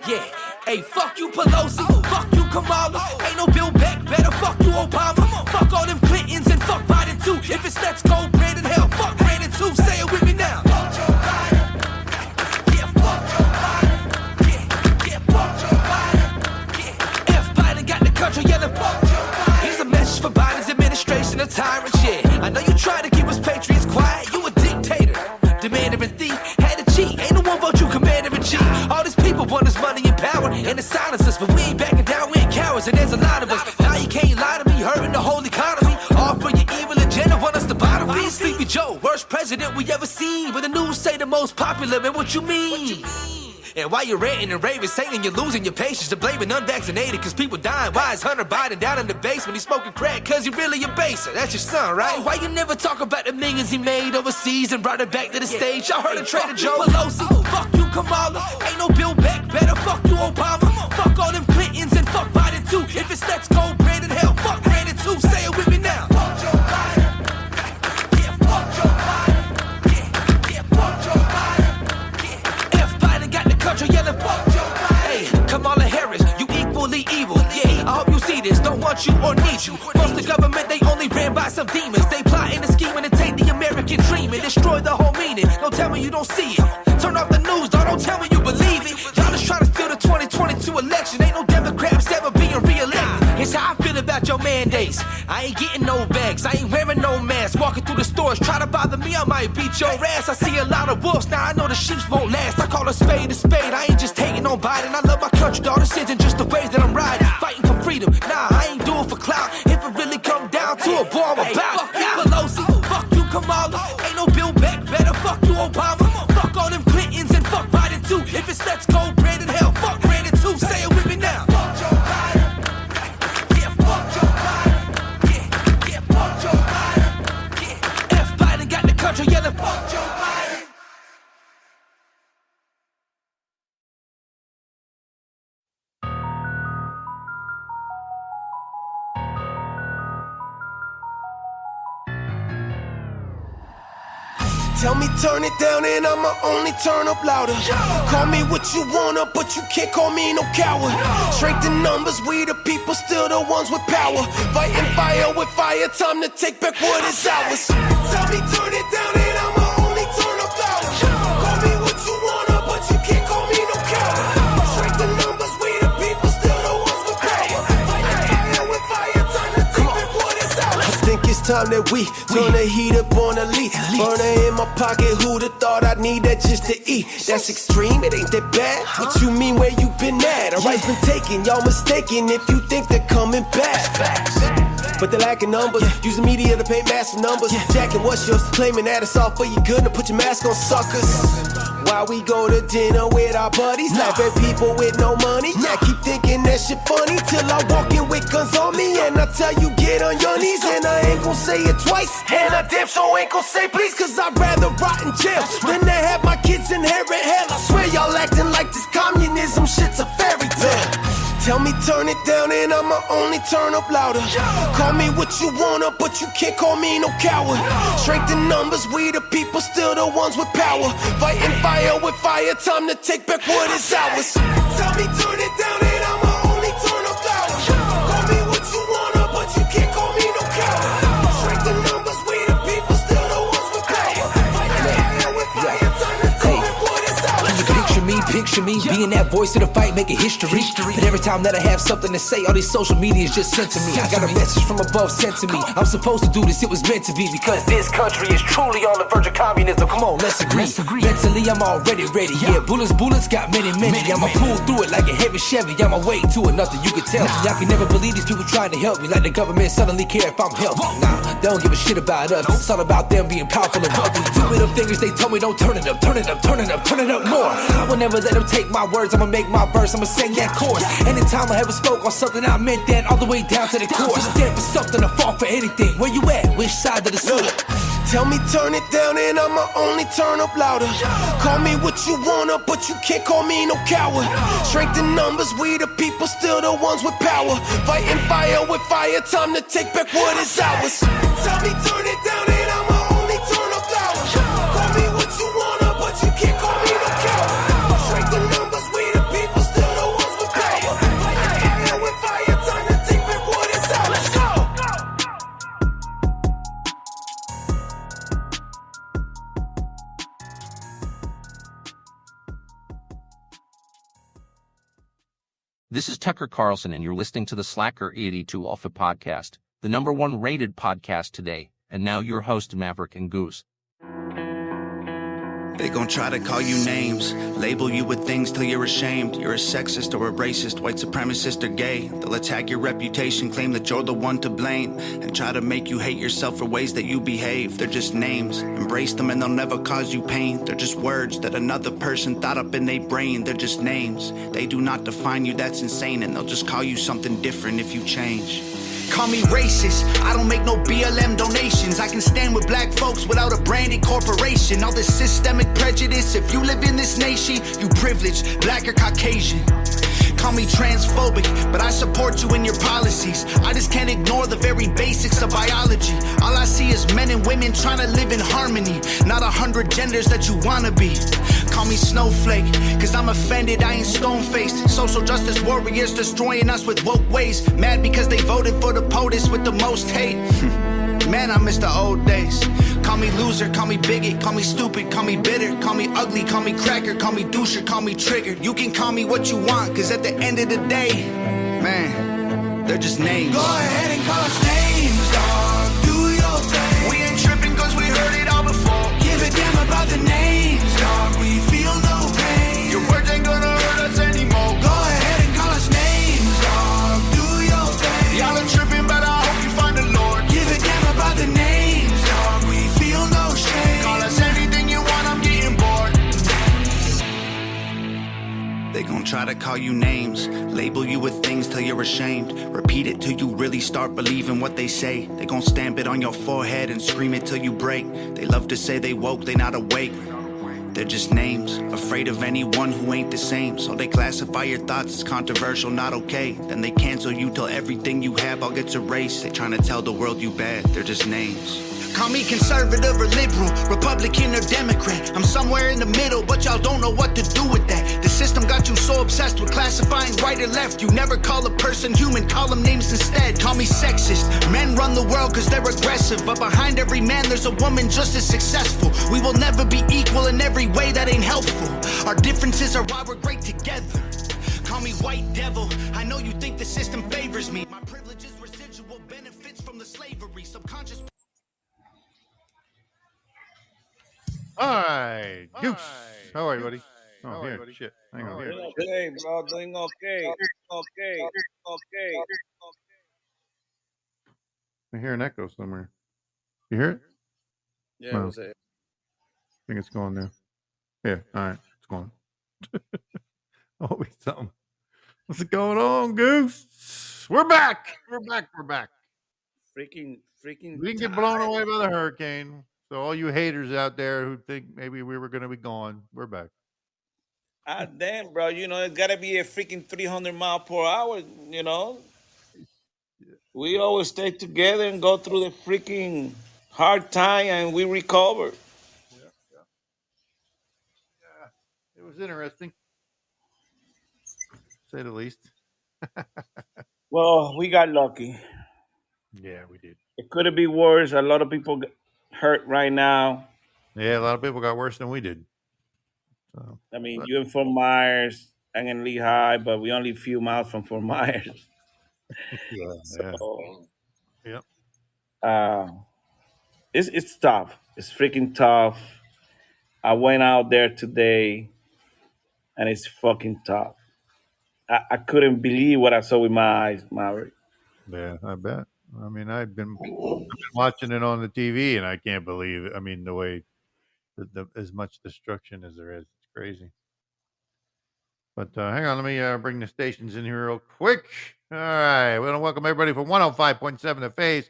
Yeah. Hey, fuck you Pelosi, fuck you Kamala. Ain't no Bill Beck, better fuck you Obama. Fuck all them Clintons and fuck Biden too. If it's let's go, Brandon, hell, fuck Brandon too. Say it with me now. Fuck Joe Biden. Yeah, fuck Joe Biden. Yeah, fuck Joe Biden. Yeah. If Biden got the country, yeah, then fuck Joe Biden. Here's a message for Biden's administration of tyrants, yeah. I know you try to keep us patriots quiet. You a dictator, demander and thief. Had to cheat, ain't no one vote you commander in chief. All these people want us money and power, and it silence us, but we ain't backing down, we ain't cowards, and there's a lot of us. Now you can't lie to me, hurting the whole economy. All for your evil agenda, want us to bottom feed. Sleepy Joe, worst president we ever seen. But the news say the most popular, man, what you mean? And while you're ranting and raving, saying you're losing your patience, and blaming unvaccinated cause people dying. Why is Hunter Biden down in the basement? He's smoking crack cause he really a baser. That's your son, right? Why you never talk about the millions he made overseas and brought it back to the stage? I heard a Trader Joe Pelosi, fuck you Kamala. Ain't no Bill Beck, better fuck you Obama. Fuck all them Clintons and fuck Biden too. If it's let's go, Brandon, hell, fuck Brandon too. Say it with me now. Fuck Joe Biden. Yeah, fuck Joe Biden. Yeah, fuck Joe Biden. Yeah. If Biden got the country, yeah, then fuck Joe Biden. Hey, Kamala Harris, you equally evil. Yeah, I hope you see this. Don't want you or need you. Most the government, they only ran by some demons. They plotting and scheming to take the American dream and destroy the whole meaning. Don't tell me you don't see it. Turn off the news, dog. Don't tell me you believe it. Y'all just trying to steal the 2022 election. Ain't no Democrats ever being re-elected. Here's how I feel about your mandates. I ain't getting no bags, I ain't wearing no mask. Walking through the stores, try to bother me, I might beat your ass. I see a lot of wolves, now I know the sheep won't last. I call a spade. I ain't just hating on Biden. I love my country, dog. This isn't just the way that I'm riding. Fighting for freedom, nah, I ain't doing for clout. If it really come down to a boy, I'm about it. Fuck you Pelosi, fuck you Kamala. Ain't no Bill Beck, better fuck you Obama. Fuck all them Clintons and fuck Biden too. If it's let's go, Brandon, hell, fuck Brandon too. Say it with me now. Fuck Joe Biden. Yeah, fuck Joe Biden. Yeah, fuck Joe Biden. Yeah. If Biden got the country, yeah, then fuck Joe Biden. Tell me turn it down and I'ma only turn up louder. Call me what you wanna, but you can't call me no coward. Strength in numbers, we the people, still the ones with power. Fighting fire with fire, time to take back what is ours. Tell me turn it down and I'ma only turn up louder. Call me what you wanna, but you can't call me no coward. Strength in numbers, we the people, still the ones with power. Fighting fire with fire, time to take back what is ours. I think it's time that we turn the heat up on the leaf. Burner in my pocket, who'd have thought I'd need that just to eat? That's extreme, it ain't that bad. What you mean, where you been at? Our rights been taken, y'all mistaken if you think they're coming back. But they're lacking numbers, using media to paint massive numbers. Jacking what's yours, claiming that it's all for your good, and put your mask on, suckers. While we go to dinner with our buddies, laugh at people with no money. Yeah, keep thinking that shit funny till I walk in with guns on me, and I tell you get on your knees, and I ain't gon' say it twice, and I damn sure ain't gon' say please, cause I'd rather rot in jail than to have my kids inherit hell. I swear y'all acting like this communism shit's a fairy tale. Tell me turn it down and I'ma only turn up louder. Call me what you wanna, but you can't call me no coward. Strength in numbers, we the people, still the ones with power. Fighting fire with fire, time to take back what is ours. Tell me turn it down and I'ma only turn up louder. Call me what you wanna, but you can't call me no coward. Strength in numbers, we the people, still the ones with power. Fighting fire with fire, time to take back what is ours. Picture me being that voice of the fight, making history. But every time that I have something to say, all these social media is just sent to me. I got a message from above sent to me. I'm supposed to do this, it was meant to be, because this country is truly on the verge of communism. Come on, let's agree. Mentally, I'm already ready. Yeah, bullets got many. I'ma pull through it like a heavy Chevy. I'm my way to it, nothing you can tell me. I can never believe these people trying to help me, like the government suddenly care if I'm healthy. Nah, they don't give a shit about us. It's all about them being powerful and wealthy. Two middle fingers, they told me don't turn it up more. I will never let them take my words, I'ma make my verse, I'ma sing that chorus. Anytime I ever spoke on something, I meant that all the way down to the core. Stand for something, I fall for anything. Where you at? Which side of the sword? Tell me turn it down and I'ma only turn up louder. Call me what you wanna, but you can't call me no coward. Strength in numbers, we the people, still the ones with power. Fighting fire with fire, time to take back what is ours. Tell me turn it down and I'ma only turn up louder. Call me what you wanna, but you can't call me no coward. Strength in numbers, we the people, still the This is Tucker Carlson, and you're listening to the Slacker82Alpha Podcast, the #1 rated podcast today. And now your host, Maverick and Goose. They gon' try to call you names, label you with things till you're ashamed. You're a sexist or a racist, white supremacist or gay. They'll attack your reputation, claim that you're the one to blame, and try to make you hate yourself for ways that you behave. They're just names, embrace them and they'll never cause you pain. They're just words that another person thought up in their brain. They're just names, they do not define you, that's insane. And they'll just call you something different if you change. Call me racist, I don't make no BLM donations. I can stand with black folks without a branded corporation. All this systemic prejudice, if you live in this nation, you privileged, black or Caucasian. Call me transphobic, but I support you in your policies. I just can't ignore the very basics of biology. All I see is men and women trying to live in harmony, not 100 genders that you wanna be. Call me snowflake, cause I'm offended, I ain't stone-faced. Social justice warriors destroying us with woke ways. Mad because they voted for the POTUS with the most hate. Man, I miss the old days. Call me loser, call me bigot, call me stupid, call me bitter, call me ugly, call me cracker, call me doucher, call me triggered. You can call me what you want, cause at the end of the day, man, they're just names. Go ahead and call us names, dog. Do your thing. We ain't tripping cause we heard it all before. Give a damn about the names, dog. We feel no pain. Your words ain't gonna hurt us anymore. Go ahead and call us names, dog. Do your thing. Y'all are tripping, but I hope you find the Lord. Give a damn about the names, dog. We feel no shame. Call us anything you want, I'm getting bored. They gon' try to call you names, label you with things till you're ashamed. Repeat it till you really start believing what they say. They gon' stamp it on your forehead and scream it till you break. They love to say they woke, they not awake. They're just names, afraid of anyone who ain't the same. So they classify your thoughts as controversial, not okay. Then they cancel you till everything you have all gets erased. They trying to tell the world you bad, they're just names. Call me conservative or liberal, Republican or Democrat. I'm somewhere in the middle, but y'all don't know what to do with that. The system got you so obsessed with classifying right or left. You never call a person human, call them names instead. Call me sexist. Men run the world cause they're aggressive, but behind every man there's a woman just as successful. We will never be equal in every way that ain't helpful. Our differences are why we're great together. Call me white devil, I know you think the system favors me. My privilege is residual benefits from the slavery, subconscious. All right, Goose. How are you, buddy? Oh, here, shit. Hang on here. Doing okay, bro. Doing okay. Okay. I hear an echo somewhere. You hear it? Yeah, No. what's it? I think it's going now. Yeah, all right, it's going. Always something. What's going on, Goose? We're back. We're back. Freaking. We didn't get blown away by the hurricane. So all you haters out there who think maybe we were going to be gone, we're back. Ah, damn, bro. You know, it's got to be a freaking 300 mile per hour, you know. We always stay together and go through the freaking hard time and we recover. Yeah. It was interesting, to say the least. Well, we got lucky. Yeah, we did. It could have been worse. A lot of people get hurt right now. Yeah, a lot of people got worse than we did. So, I mean, you in Fort Myers, I'm in Lehigh, but we only a few miles from Fort Myers. yeah. So, Yep. it's tough. It's freaking tough. I went out there today, and it's fucking tough. I couldn't believe what I saw with my eyes, Maverick. Yeah, I bet. I mean, I've been watching it on the TV, and I can't believe it. I mean, the way as much destruction as there is, it's crazy. But hang on, let me bring the stations in here real quick. All right, we want to welcome everybody from 105.7 The Face,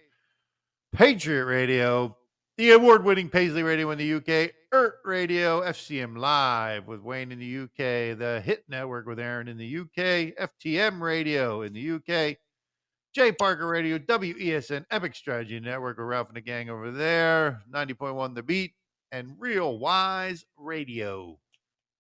Patriot Radio, the award-winning Paisley Radio in the UK, ERT Radio, FCM Live with Wayne in the UK, the Hit Network with Aaron in the UK, FTM Radio in the UK, J Parker Radio, WESN, Epic Strategy Network with Ralph and the gang over there, 90.1 The Beat, and Real Wise Radio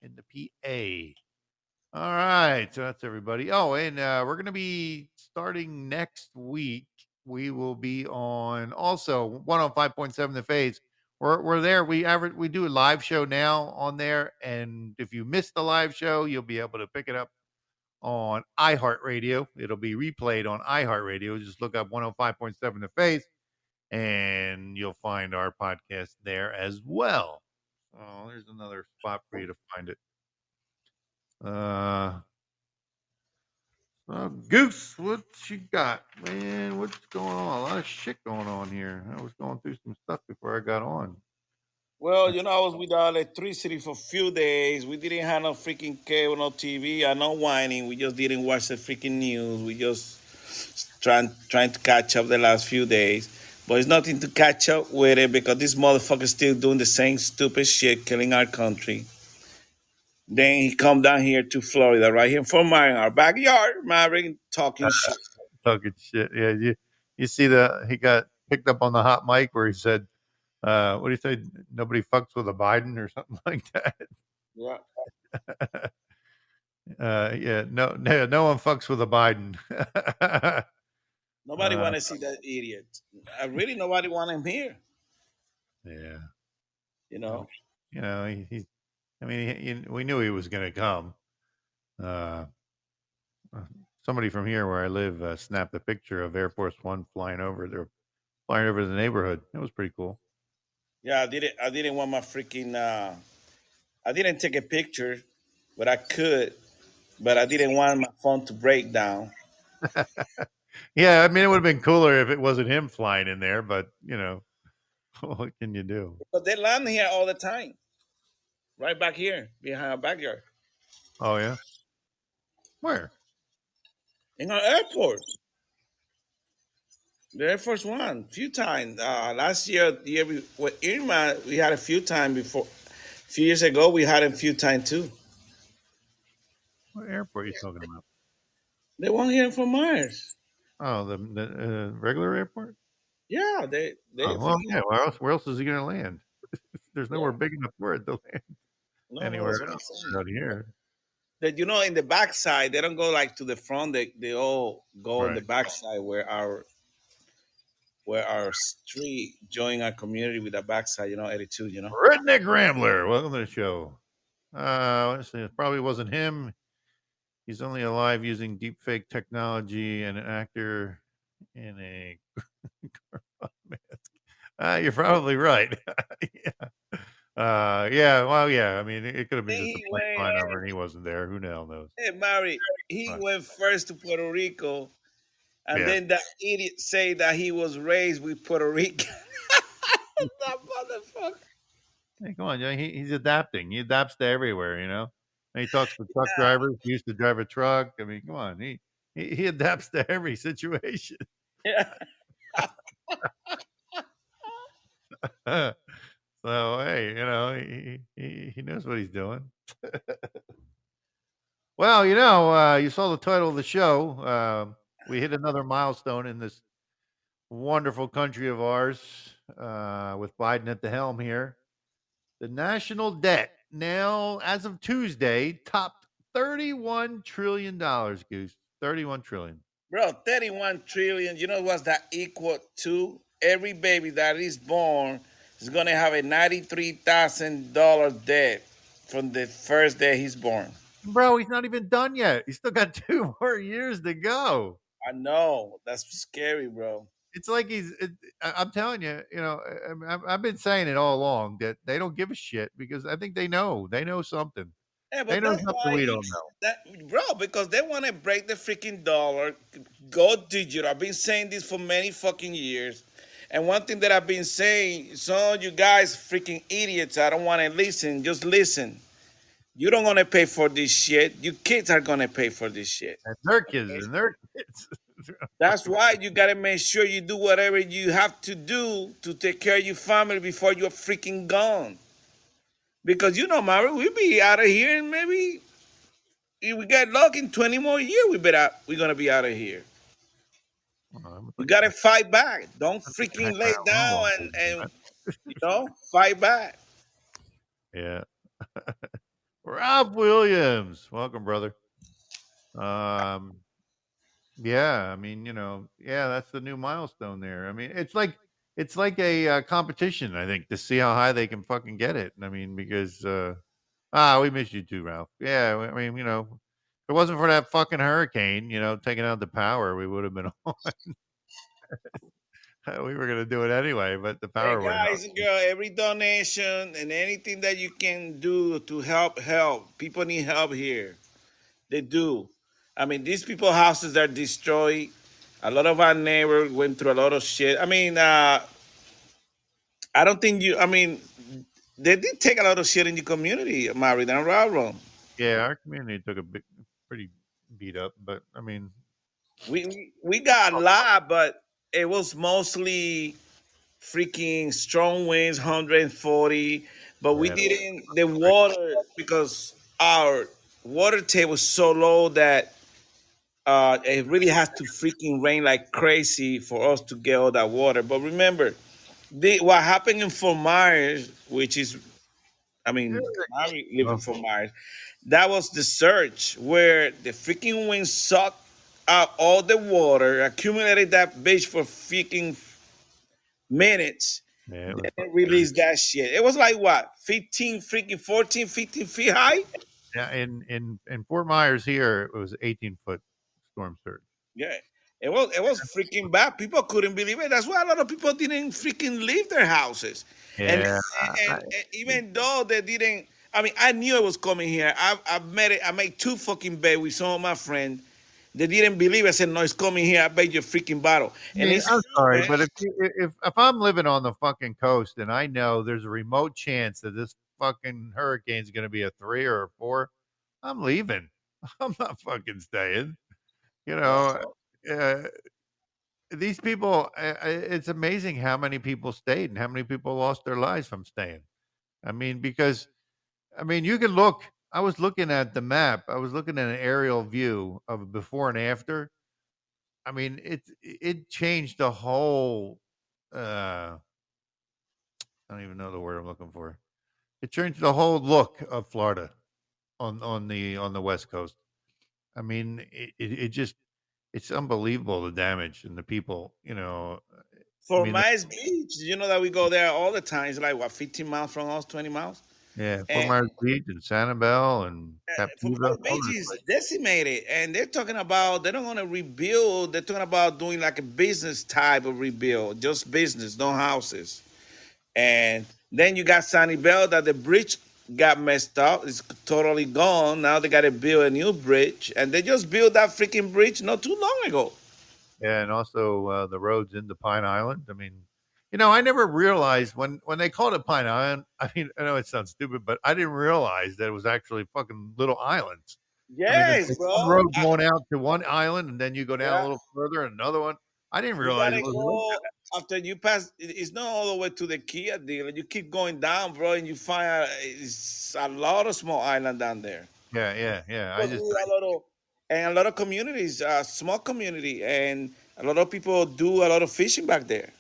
in the PA. All right, so that's everybody. Oh, and we're going to be starting next week. We will be on also 105.7 The Face. We're there. We do a live show now on there, and if you missed the live show, you'll be able to pick it up on iHeartRadio. It'll be replayed on iHeartRadio. Just look up 105.7 The Faith, and you'll find our podcast there as well. Oh, there's another spot for you to find it. Goose, what you got, man? What's going on? A lot of shit going on here. I was going through some stuff before I got on. Well, I was without electricity for a few days. We didn't have no freaking cable, no TV, and no whining. We just didn't watch the freaking news. We just trying to catch up the last few days. But it's nothing to catch up with it because this motherfucker's still doing the same stupid shit, killing our country. Then he come down here to Florida, right here from our backyard, Maverick, talking shit. Talking shit. Yeah, you see he got picked up on the hot mic where he said, what do you say? Nobody fucks with a Biden or something like that. Yeah. Yeah, no one fucks with a Biden. Nobody want to see that idiot. Really, nobody want him here. Yeah. We knew he was going to come. Somebody from here where I live snapped a picture of Air Force One flying over. They're flying over the neighborhood. It was pretty cool. Yeah, I didn't want my freaking. I didn't take a picture, but I could. But I didn't want my phone to break down. Yeah, I mean, it would have been cooler if it wasn't him flying in there, but what can you do? But they land here all the time, right back here behind our backyard. Oh yeah, where? In our airport. The Air Force One, few times. Last year, the year with Irma, we had a few times before. A few years ago, we had a few times too. What airport are you talking about? They one here in Fort Myers. Oh, the regular airport? Yeah, they. Yeah. Where else is he going to land? There's nowhere big enough for it to land anywhere else out here. That in the backside, they don't go like to the front. They all go on the backside where our street join our community with the backside. 82. Redneck Rambler, welcome to the show. Let's see, it probably wasn't him. He's only alive using deepfake technology and an actor in a mask. You're probably right. Yeah. Well, yeah. I mean, it could have been just a plane flying over and he wasn't there. Who the hell knows? Hey, Mary, he went first to Puerto Rico, and then that idiot say that he was raised with Puerto Rican. That motherfucker. Hey, come on, he's adapting. He adapts to everywhere, And he talks to truck drivers. He used to drive a truck. I mean, come on. He adapts to every situation. Yeah. So, hey, he knows what he's doing. Well, you saw the title of the show. We hit another milestone in this wonderful country of ours with Biden at the helm here. The national debt now, as of Tuesday, topped $31 trillion, Goose. $31 trillion. Bro, 31 trillion. You know what's that equal to? Every baby that is born is going to have a $93,000 debt from the first day he's born. Bro, he's not even done yet. He's still got 2 more years to go. I know. That's scary, bro. It's like I'm telling you, I've been saying it all along that they don't give a shit because I think they know something. Yeah, but they know something we don't know. Bro, because they want to break the freaking dollar, go digital. I've been saying this for many fucking years. And one thing that I've been saying, some of you guys freaking idiots, I don't want to listen. Just listen. You don't want to pay for this shit. Your kids are going to pay for this shit. And their kids and their kids. That's why you got to make sure you do whatever you have to do to take care of your family before you're freaking gone. Because, Mary, we'll be out of here and maybe if we get lucky in 20 more years, we're going to be out of here. We got to fight back. Don't freaking lay down and fight back. Yeah. Rob Williams. Welcome, brother. Yeah, I mean, that's the new milestone there. I mean, it's like a competition, I think, to see how high they can fucking get it. I mean, because we miss you too, Ralph. Yeah, I mean, it wasn't for that fucking hurricane, taking out the power, we would have been on. We were gonna do it anyway, but the Hey power went out. guys and girl, every donation and anything that you can do to help. People need help here. They do. I mean, these people houses are destroyed. A lot of our neighbors went through a lot of shit. I mean, I don't think you. I mean, they did take a lot of shit in the community, Married and Railroad. Yeah, our community took a pretty beat up, but I mean, We got a lot, but it was mostly freaking strong winds, 140. But we yeah, didn't the water because our water table was so low that it really has to freaking rain like crazy for us to get all that water. But remember, what happened in Fort Myers, which is, I mean, I live in well, Fort Myers, that was the surge where the freaking wind sucked out all the water, accumulated that bitch for freaking minutes, yeah, it was then it fucking crazy. released that shit. It was like what, 15 freaking 14, 15 feet high? Yeah, in Fort Myers here, it was 18-foot storm surge. Yeah. It was freaking bad. People couldn't believe it. That's why a lot of people didn't freaking leave their houses. And Yeah, and even though they didn't, I mean, I knew it was coming here. I met it. I made two fucking beds with some of my friends. They didn't believe it. I said, no, it's coming here. I bet you a freaking bottle. I And mean, it's I'm true, sorry, man. but if I'm living on the fucking coast and I know there's a remote chance that this fucking hurricane's going to be a 3 or a 4, I'm leaving. I'm not fucking staying. You know, uh, these people. It's amazing how many people stayed and how many people lost their lives from staying. I mean, because I mean, you can look. I was looking at the map. I was looking at an aerial view of before and after. I mean, it changed the whole. I don't even know the word I'm looking for. It changed the whole look of Florida on the West Coast. I mean, it just it's unbelievable the damage and the people. I For mean, Miles Beach, you know that we go there all the time. It's like what, 15 miles from us, 20 miles. yeah, Fort And Myers Beach and Sanibel and for Captiva, Miles all Beach those is places. decimated, and they're talking about they don't want to rebuild. They're talking about doing like a business type of rebuild, just business, no houses. And then you got Sunny Bell that the bridge got messed up. It's totally gone. Now they got to build a new bridge, and they just built that freaking bridge not too long ago. Yeah, and also the roads into Pine Island. I mean, I never realized when they called it Pine Island. I mean, I know it sounds stupid, but I didn't realize that it was actually fucking little islands. I mean, there's Yes, like one bro. road going out to one island, and then you go down a Yeah. little further, and another one. I didn't You realize gotta it was like go that. after you pass. It's not all the way to the Kia dealer. You keep going down, bro, and you find it's a lot of small island down there. Yeah, yeah, yeah. But a lot of and a lot of communities, small community, and a lot of people do a lot of fishing back there.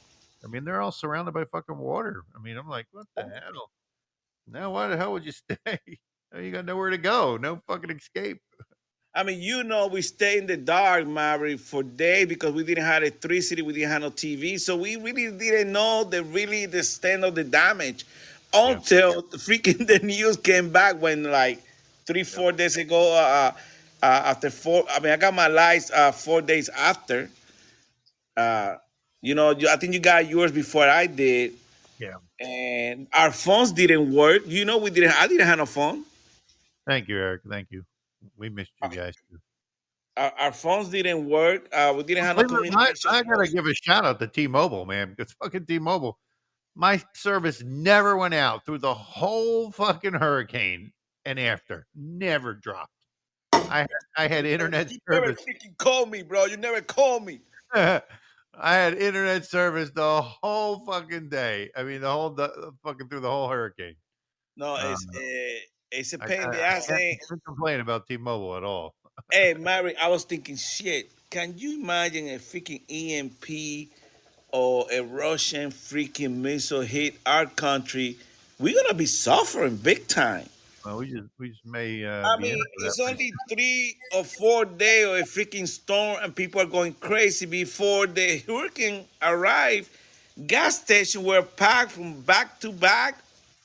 I mean, they're all surrounded by fucking water. I mean, I'm like, what the hell? Now, why the hell would you stay? You got nowhere to go, no fucking escape. I mean, we stay in the dark, Mary, for days because we didn't have electricity, we didn't have no TV, so we really didn't know the extent of the damage Yeah, until the freaking the news came back when like three, yeah. 4 days ago. After four, I mean, I got my lights 4 days after. Uh, I think you got yours before I did, Yeah. and our phones didn't work. I didn't have no phone. Thank you, Eric. Thank you. We missed you guys too. Our phones didn't work. We didn't have no Believe it or not, communication. I gotta give a shout out to T-Mobile, man, because fucking T-Mobile, my service never went out through the whole fucking hurricane and after. Never dropped. I I had internet You never service. freaking called me, bro. You never called me. I had internet service the whole fucking day. I mean, fucking through the whole hurricane. No, Um, it's a I, pain I, in the I ass. can't, Saying, can't complain about T-Mobile at all. hey, Mary, I was thinking, shit. Can you imagine a freaking EMP or a Russian freaking missile hit our country? We're gonna be suffering big time. Well, we just may I be in mean, for that it's pretty only 3 or 4 days of a freaking storm, and people are going crazy before the hurricane arrived. Gas stations were packed from back to back.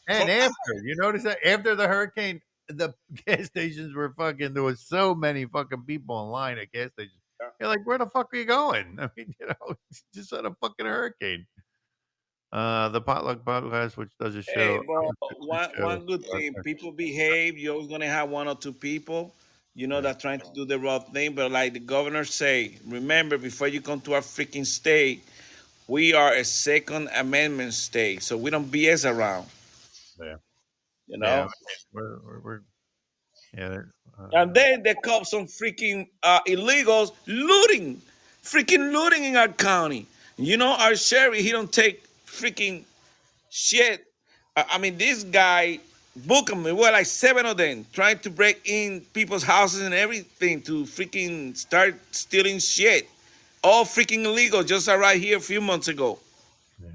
And after, you notice that after the hurricane, the gas stations were fucking. There was so many fucking people in line at gas stations. You're like, where the fuck are you going? I mean, just had a fucking hurricane. The Potluck Podcast, which does a Hey, show, bro, a show. one good thing, people behave. You're always gonna have one or two people, Yeah, that trying to do the wrong thing. But like the governor say, remember before you come to our freaking state, we are a Second Amendment state, so we don't BS around. yeah, You yeah. know. We're yeah. And then they caught some freaking illegals freaking looting in our county. Our sheriff, he don't take freaking shit. I mean, this guy booked them. There were like seven of them trying to break in people's houses and everything to freaking start stealing shit. All freaking illegal. Just arrived here a few months ago. Yeah,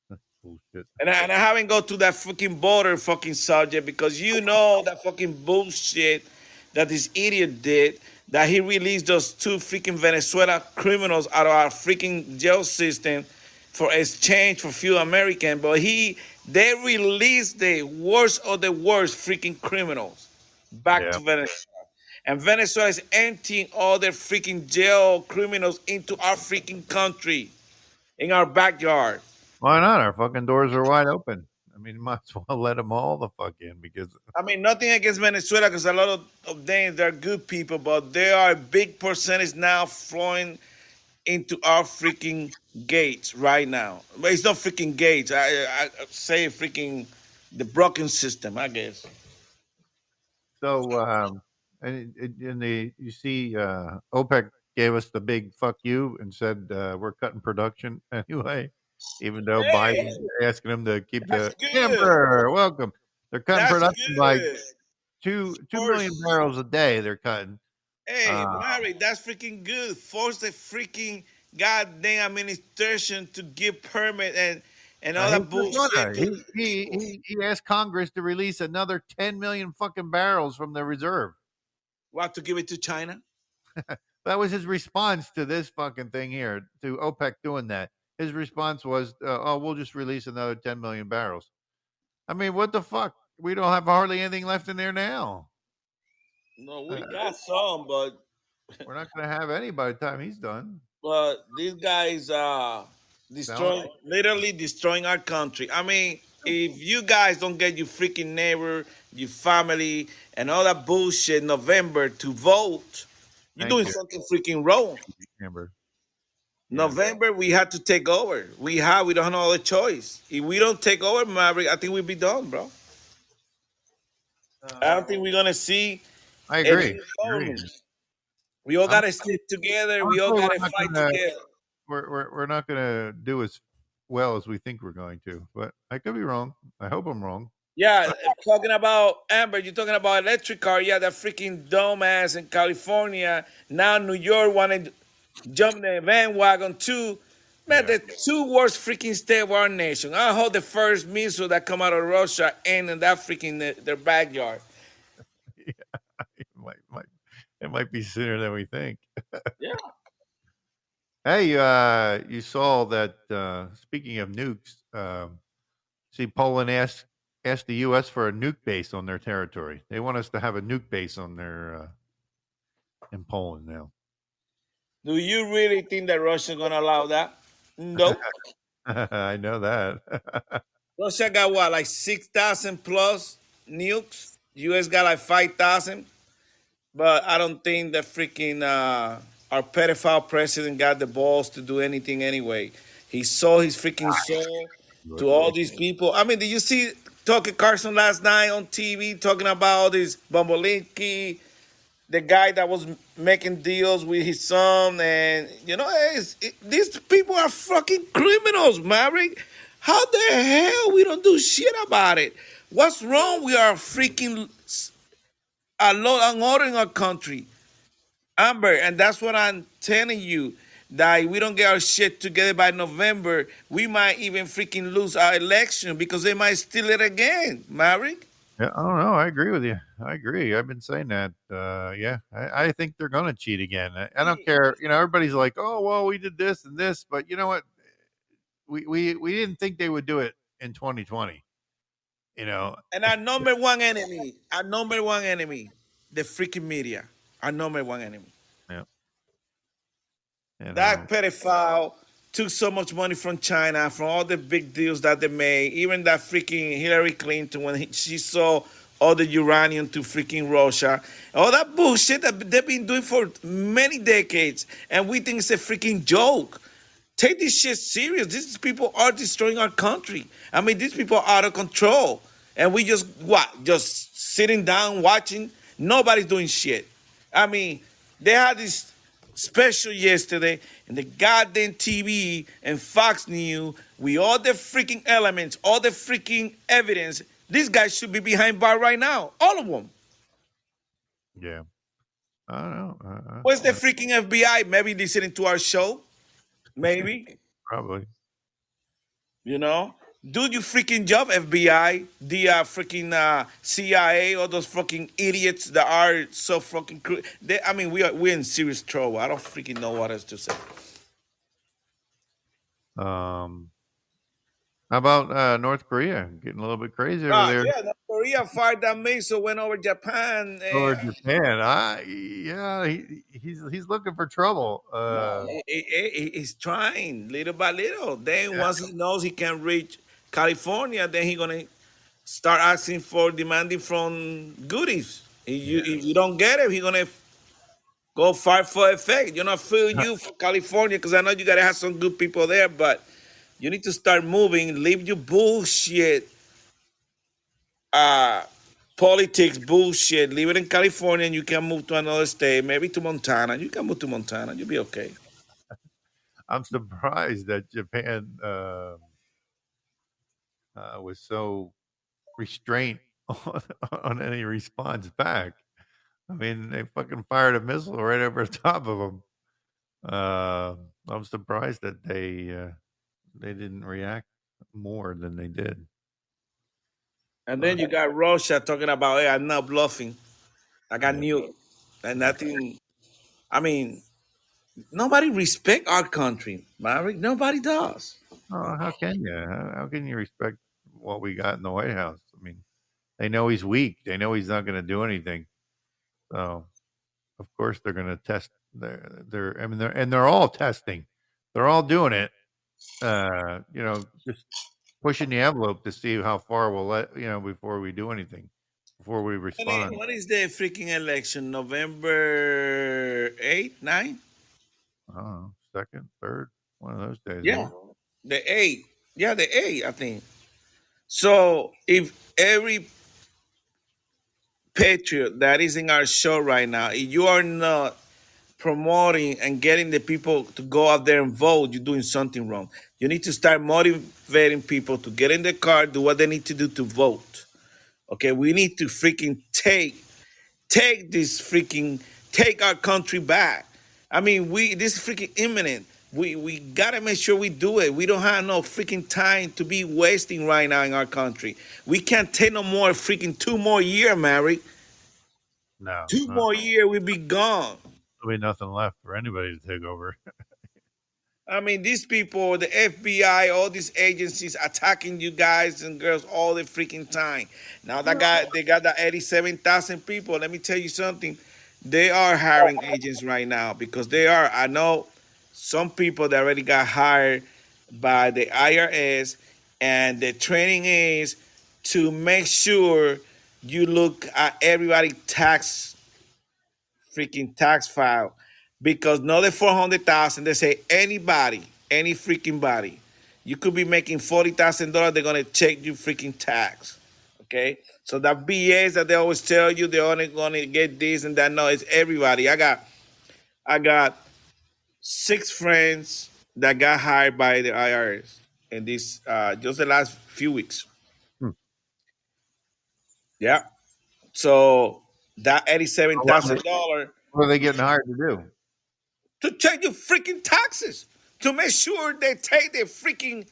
that's bullshit. And I haven't got to that fucking border fucking subject because that fucking bullshit that this idiot did, that he released those two freaking Venezuela criminals out of our freaking jail system for exchange for few American, but they released the worst of the worst freaking criminals back Yeah, to Venezuela. And Venezuela is emptying all their freaking jail criminals into our freaking country, in our backyard. why not? Our fucking doors are wide open. I mean, might as well let them all the fuck in because I mean, nothing against Venezuela because a lot of them, they're good people, but there are a big percentage now flowing into our freaking gates right now. But it's not freaking gates. I say freaking the broken system, I guess. so. And you see, OPEC gave us the big fuck you and said we're cutting production anyway, even though Hey, Biden's asking them to keep that's the good. Amber. Welcome. They're cutting That's production by good. two million Force. barrels a day. They're cutting. Hey, Uh, Mary, that's freaking good. Force the freaking goddamn administration to give permit and all he's that not bullshit gonna. to the people. He asked Congress to release another 10 million fucking barrels from the reserve. What, to give it to China? That was his response to this fucking thing here, to OPEC doing that. His response was, "Oh, we'll just release another 10 million barrels." I mean, what the fuck? We don't have hardly anything left in there now. No, Uh, we got some, but we're not going to have any by the time he's done. these guys Sound- literally destroying our country. I mean, if you guys don't get your freaking neighbor, your family, and all that bullshit in November to vote, you're Thank doing you, something freaking wrong. Amber. Yeah. November, we had to take over. We don't have no other choice. If we don't take over, Maverick, I think we'll be done, bro. I don't think we're gonna see I any agree. I agree. government. We all I'm, gotta stick together. I'm We all afraid gotta fight together. we're not going to do as well as we think we're going to, but I could be wrong. I hope I'm wrong. Yeah, talking about Amber, you're talking about electric car. Yeah, that freaking dumbass in California. Now New York wanted to jump the bandwagon too. Man, Yeah. the two worst freaking state of our nation. I hope the first missile that come out of Russia end in that freaking their backyard. it it might be sooner than we think. Yeah. Hey, you saw that, speaking of nukes, see Poland asked the U.S. for a nuke base on their territory. They want us to have a nuke base on their in Poland now. Do you really think that Russia's gonna allow that? Nope. I know that. Russia got what, like 6,000 plus nukes? US got like 5,000. But I don't think that freaking our pedophile president got the balls to do anything anyway. He sold his freaking soul to all these people. I mean, did you see Tucker Carlson last night on TV talking about this Bombolinski, the guy that was making deals with his son? And, these people are fucking criminals, Maverick. How the hell we don't do shit about it? What's wrong with our freaking law and order in our country? Amber, and that's what I'm telling you. That if we don't get our shit together by November, we might even freaking lose our election because they might steal it again, Maverick. Yeah, I don't know. I agree with you. I agree. I've been saying that. Yeah, I think they're going to cheat again. I don't care. Everybody's like, "Oh, well, we did this and this," but you know what? We didn't think they would do it in 2020. You know, And our number one enemy, the freaking media, our number one enemy. yeah, you know, That pedophile took so much money from China, from all the big deals that they made. Even that freaking Hillary Clinton, when she saw all the uranium to freaking Russia, all that bullshit that they've been doing for many decades, and we think it's a freaking joke. Take this shit serious. These people are destroying our country. I mean, these people are out of control. And we just, what? Just sitting down watching? Nobody's doing shit. I mean, they had this special yesterday in the goddamn TV and Fox News with all the freaking elements, all the freaking evidence. These guys should be behind bar right now. All of them. yeah. I don't know. Where's the freaking FBI? Maybe listening to our show? Maybe. Probably. You know, do your freaking job, FBI, the freaking CIA, all those fucking idiots that are so fucking. I mean, we're in serious trouble. I don't freaking know what else to say. How about North Korea getting a little bit crazy over there? Yeah, North Korea fired that missile, went over Japan. Or Japan? Yeah, he's looking for trouble. He's trying little by little. Then once he knows he can reach California, then he's gonna start asking for demanding from goodies. If you don't get it, he's gonna go fire for effect. You know, feel you for California, because I know you gotta have some good people there, but you need to start moving. Leave your bullshit, politics bullshit. Leave it in California, and you can move to another state, maybe to Montana. You can move to Montana. You'll be okay. I'm surprised that Japan was so restrained on any response back. I mean, they fucking fired a missile right over the top of them. I'm surprised that they didn't react more than they did. And then you got Russia talking about, hey, I'm not bluffing. I got nuked. And nothing. I mean, nobody respect our country, Maverick. Nobody does. Oh, how can you? How can you respect what we got in the White House? I mean, they know he's weak. They know he's not going to do anything. So, of course, they're going to test. They're all testing. They're all doing it. Just pushing the envelope to see how far we'll let before we do anything, before we respond. What is the freaking election? November 8th, 9th? Oh, second, third, one of those days. Yeah, the 8th. Yeah, the 8th, I think. So if every patriot that is in our show right now, if you are not promoting and getting the people to go out there and vote, you're doing something wrong. You need to start motivating people to get in the car, do what they need to do to vote. Okay, we need to freaking take our country back. I mean, this is freaking imminent. We gotta make sure we do it. We don't have no freaking time to be wasting right now in our country. We can't take no more freaking 2 more years, Mary. No, 2 more years, we'll be gone. There'll be nothing left for anybody to take over. I mean, these people, the FBI, all these agencies attacking you guys and girls all the freaking time. Now they got that 87,000 people. Let me tell you something. They are hiring agents right now because I know some people that already got hired by the IRS, and the training is to make sure you look at everybody's freaking tax file, because not the 400,000. They say any freaking body. You could be making $40,000. They're gonna check you freaking tax. Okay, so that BS that they always tell you they're only gonna get this and that. No, it's everybody. I got 6 friends that got hired by the IRS in this just the last few weeks. Yeah. So that $87,000 What are they getting hired to do? to check your freaking taxes, to make sure they take their freaking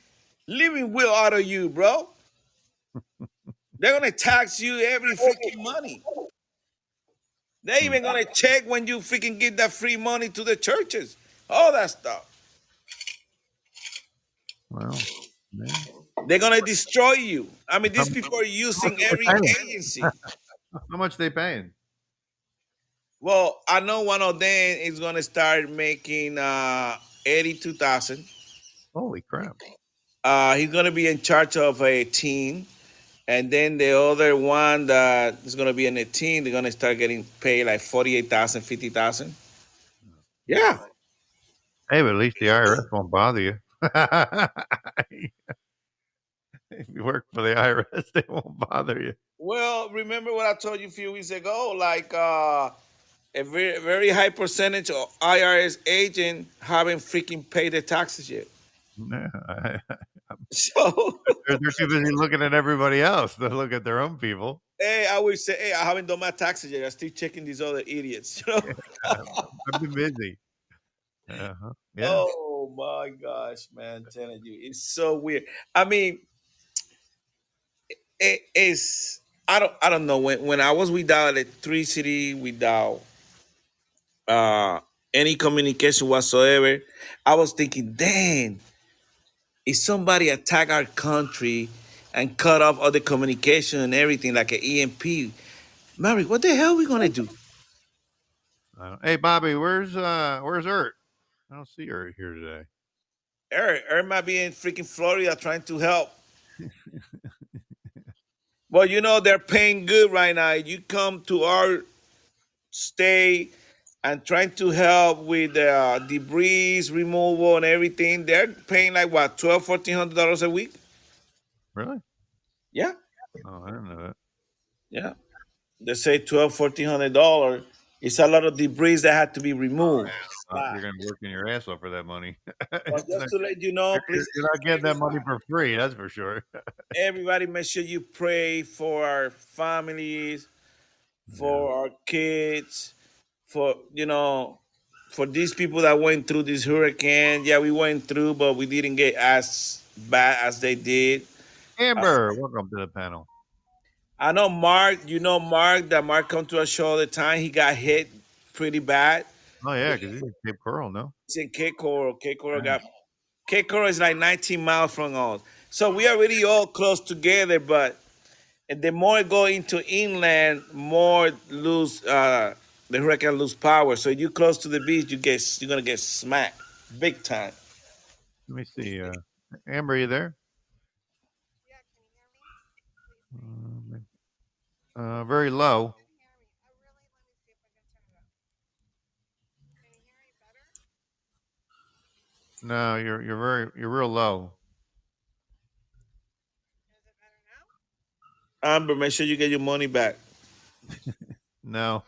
living will out of you, bro. They're gonna tax you every freaking money. They're even gonna check when you freaking give that free money to the churches. All that stuff. Well, yeah. They're gonna destroy you. I mean, these people are using much they every paying? agency. How much they paying? Well, I know one of them is gonna start making 82,000. Holy crap! He's gonna be in charge of a team, and then the other one that is gonna be in a team, they're gonna start getting paid like 48,000, 50,000. Yeah. Hey, but at least the IRS won't bother you. If you work for the IRS, they won't bother you. Well, remember what I told you a few weeks ago? Like a very, very high percentage of IRS agent haven't freaking paid their taxes yet. Yeah, So, they're too busy looking at everybody else to look at their own people. hey, I would say, hey, I haven't done my taxes yet. I'm still checking these other idiots. You know? I've been busy. Uh-huh. Yeah. Oh my gosh, man! I'm telling you, it's so weird. I mean, it's I don't know when I was without electricity, without uh any communication whatsoever, I was thinking, damn, if somebody attack our country and cut off all the communication and everything like an EMP, Mary, what the hell are we gonna do? Hey, Bobby, where's Ert? I don't see Ert here today. Eric might be in freaking Florida trying to help. Well, you know they're paying good right now. You come to our state and trying to help with debris removal and everything. They're paying like what, $1,200-$1,400 a week? Really? Yeah, Oh, I didn't know that. yeah. They say $1,200-$1,400. It's a lot of debris that had to be removed. You're gonna be working your ass off for that money. But just to let you know, please, You're not getting that money for free, that's for sure. everybody, make sure you pray for our families, for Yeah. our kids, for for these people that went through this hurricane. Yeah, we went through, but we didn't get as bad as they did. Amber, welcome to the panel. I know Mark. You know Mark. That Mark come to our show all the time. He got hit pretty bad. Oh yeah, because he's in Cape Coral, no? He's in Cape Coral. Cape Coral is like 19 miles from us. So we are really all close together. But the more it go into inland, more lose the hurricane lose power. So you close to the beach, you're gonna get smacked big time. Let me see. Amber, you there? Very low. No, you're real low. Amber, make sure you get your money back. No.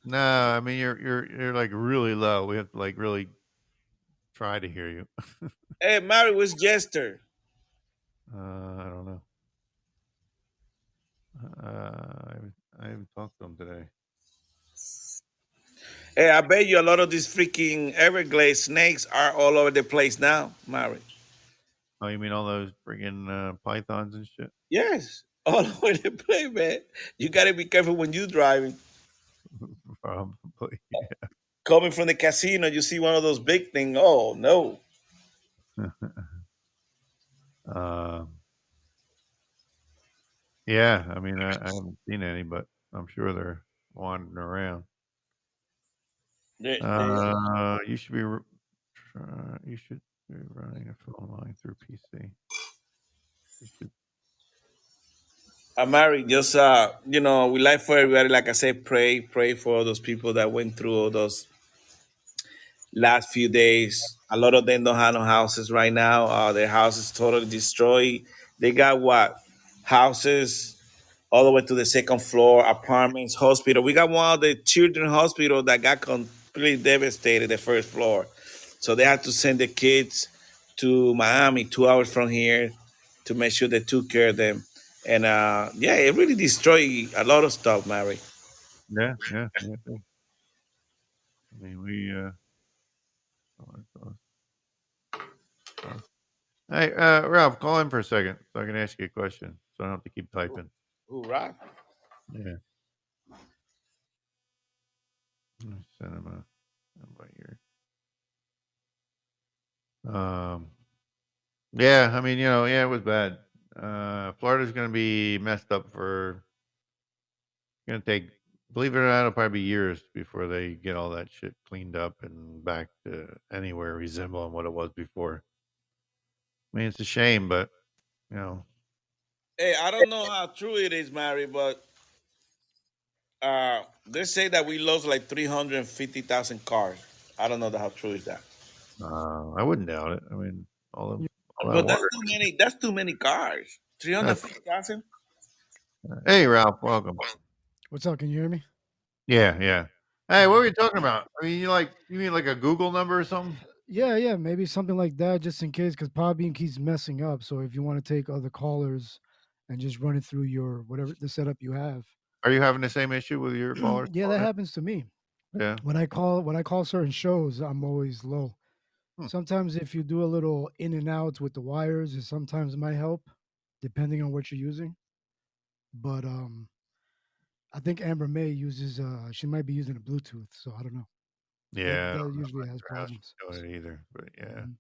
No, I mean you're like really low. We have to like really try to hear you. Hey, Mary, where's Jester? I don't know. I haven't talked to him today. Hey, I bet you a lot of these freaking Everglades snakes are all over the place now, Mary. Oh, you mean all those friggin' pythons and shit? Yes, all over the place, man. You gotta be careful when you driving. Probably. Coming from the casino, you see one of those big things. Oh no. Um, yeah, I mean I haven't seen any, but I'm sure they're wandering around. You should be you should be running a phone line through PC. You should. Mary, just we like for everybody, like I said, pray for all those people that went through all those last few days. A lot of them don't have no houses right now. Their houses totally destroyed. They got what? Houses all the way to the second floor, apartments, hospital. We got one of the children hospital that got completely devastated, the first floor. So they had to send the kids to Miami, 2 hours from here, to make sure they took care of them. And yeah, it really destroyed a lot of stuff, Mary. Yeah, yeah, yeah. I mean we Hey, Ralph, call in for a second so I can ask you a question. So I don't have to keep typing. Ooh, right. Yeah. Send him a invite here. Yeah, I mean, yeah, it was bad. Florida's going to be messed up for. Going to take, believe it or not, it'll probably be years before they get all that shit cleaned up and back to anywhere resembling what it was before. I mean, it's a shame, but you know, Hey, I don't know how true it is, Mary, but they say that we lost like 350,000 cars. I don't know how true is that. I wouldn't doubt it. I mean, all that But that's water. too many. That's too many cars. That's, 350,000. hey, Ralph, welcome. What's up? Can you hear me? Yeah, yeah. Hey, what were you talking about? I mean, you mean like a Google number or something? Yeah, maybe something like that, just in case, because Podbean keeps messing up. So if you want to take other callers and just run it through your whatever the setup you have. Are you having the same issue with your callers? Yeah, that happens to me. Yeah. When I call certain shows, I'm always low. Hmm. Sometimes if you do a little in and out with the wires, it sometimes might help, depending on what you're using. But I think Amber May uses she might be using a Bluetooth, so I don't know. Yeah. I That don't usually know has how she's problems. doing it either, but yeah, Mhm.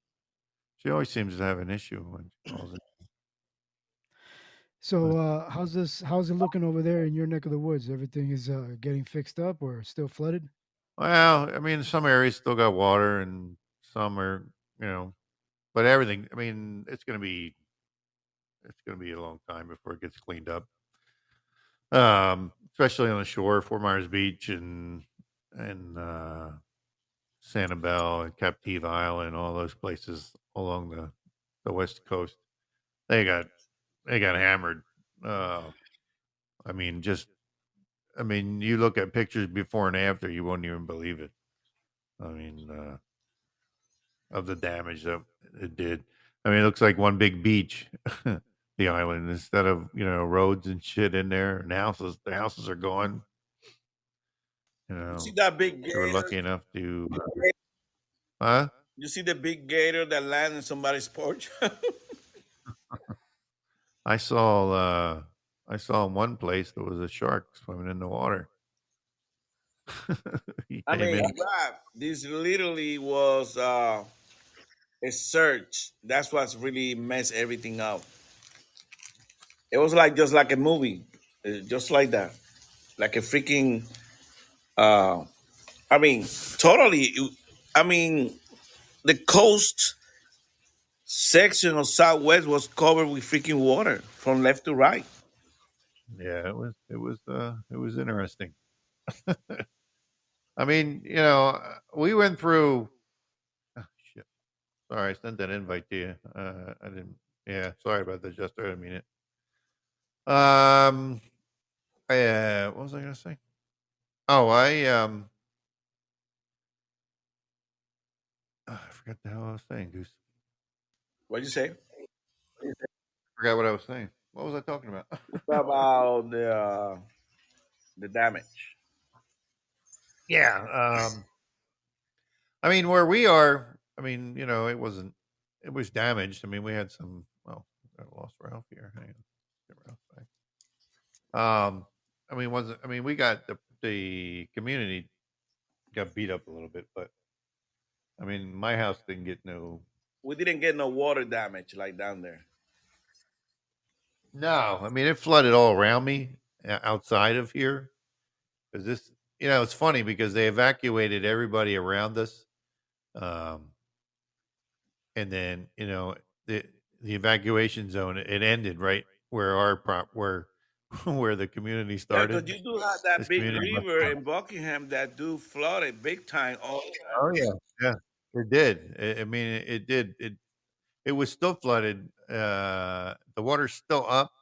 she always seems to have an issue when she calls it. So how's it looking over there in your neck of the woods? Everything is getting fixed up or still flooded? Well, I mean, some areas still got water, and some are, you know, but everything. I mean, it's gonna be a long time before it gets cleaned up. Especially on the shore, Fort Myers Beach and Sanibel and Captiva Island, all those places along the west coast. They got they got hammered. Uh, I mean, you look at pictures before and after, you won't even believe it. I mean, of the damage that it did. I mean, it looks like one big beach, the island, instead of roads and shit in there and houses. The houses are gone. You You see know, that big they were gator? lucky enough to, huh? You see the big gator that landed in somebody's porch? I saw, I saw in one place there was a shark swimming in the water. He I came mean, in. Rap, this literally was a search. That's what's really messed everything up. It was like just like a movie, just like that, like a freaking. Uh, I mean, totally. I mean, the coast section of Southwest was covered with freaking water from left to right. Yeah, it was interesting. I mean, we went through. Oh, shit. Sorry, I sent that invite to you. I didn't. Yeah, sorry about that, Jester. I didn't mean it. Um, what was I gonna say? Oh, I forgot the hell I was saying, Goose. What you say? Forgot what I was saying. What was I talking about? It's about the damage. Yeah. I mean, where we are, I mean, it wasn't. It was damaged. I mean, we had some. Well, I lost Ralph here. Hang on. Get Ralph back. I mean, wasn't. I mean, we got the community got beat up a little bit, but I mean, my house didn't get no. We didn't get no water damage like down there. No, I mean, it flooded all around me outside of here because this. It's funny because they evacuated everybody around us, um, and then the the evacuation zone it ended right where our prop where where the community Yeah, because started. you do have that This big community must. river in Buckingham that do flood it big time all the time. Oh yeah, yeah, it did. I mean, it did. It was still flooded. The water's still up.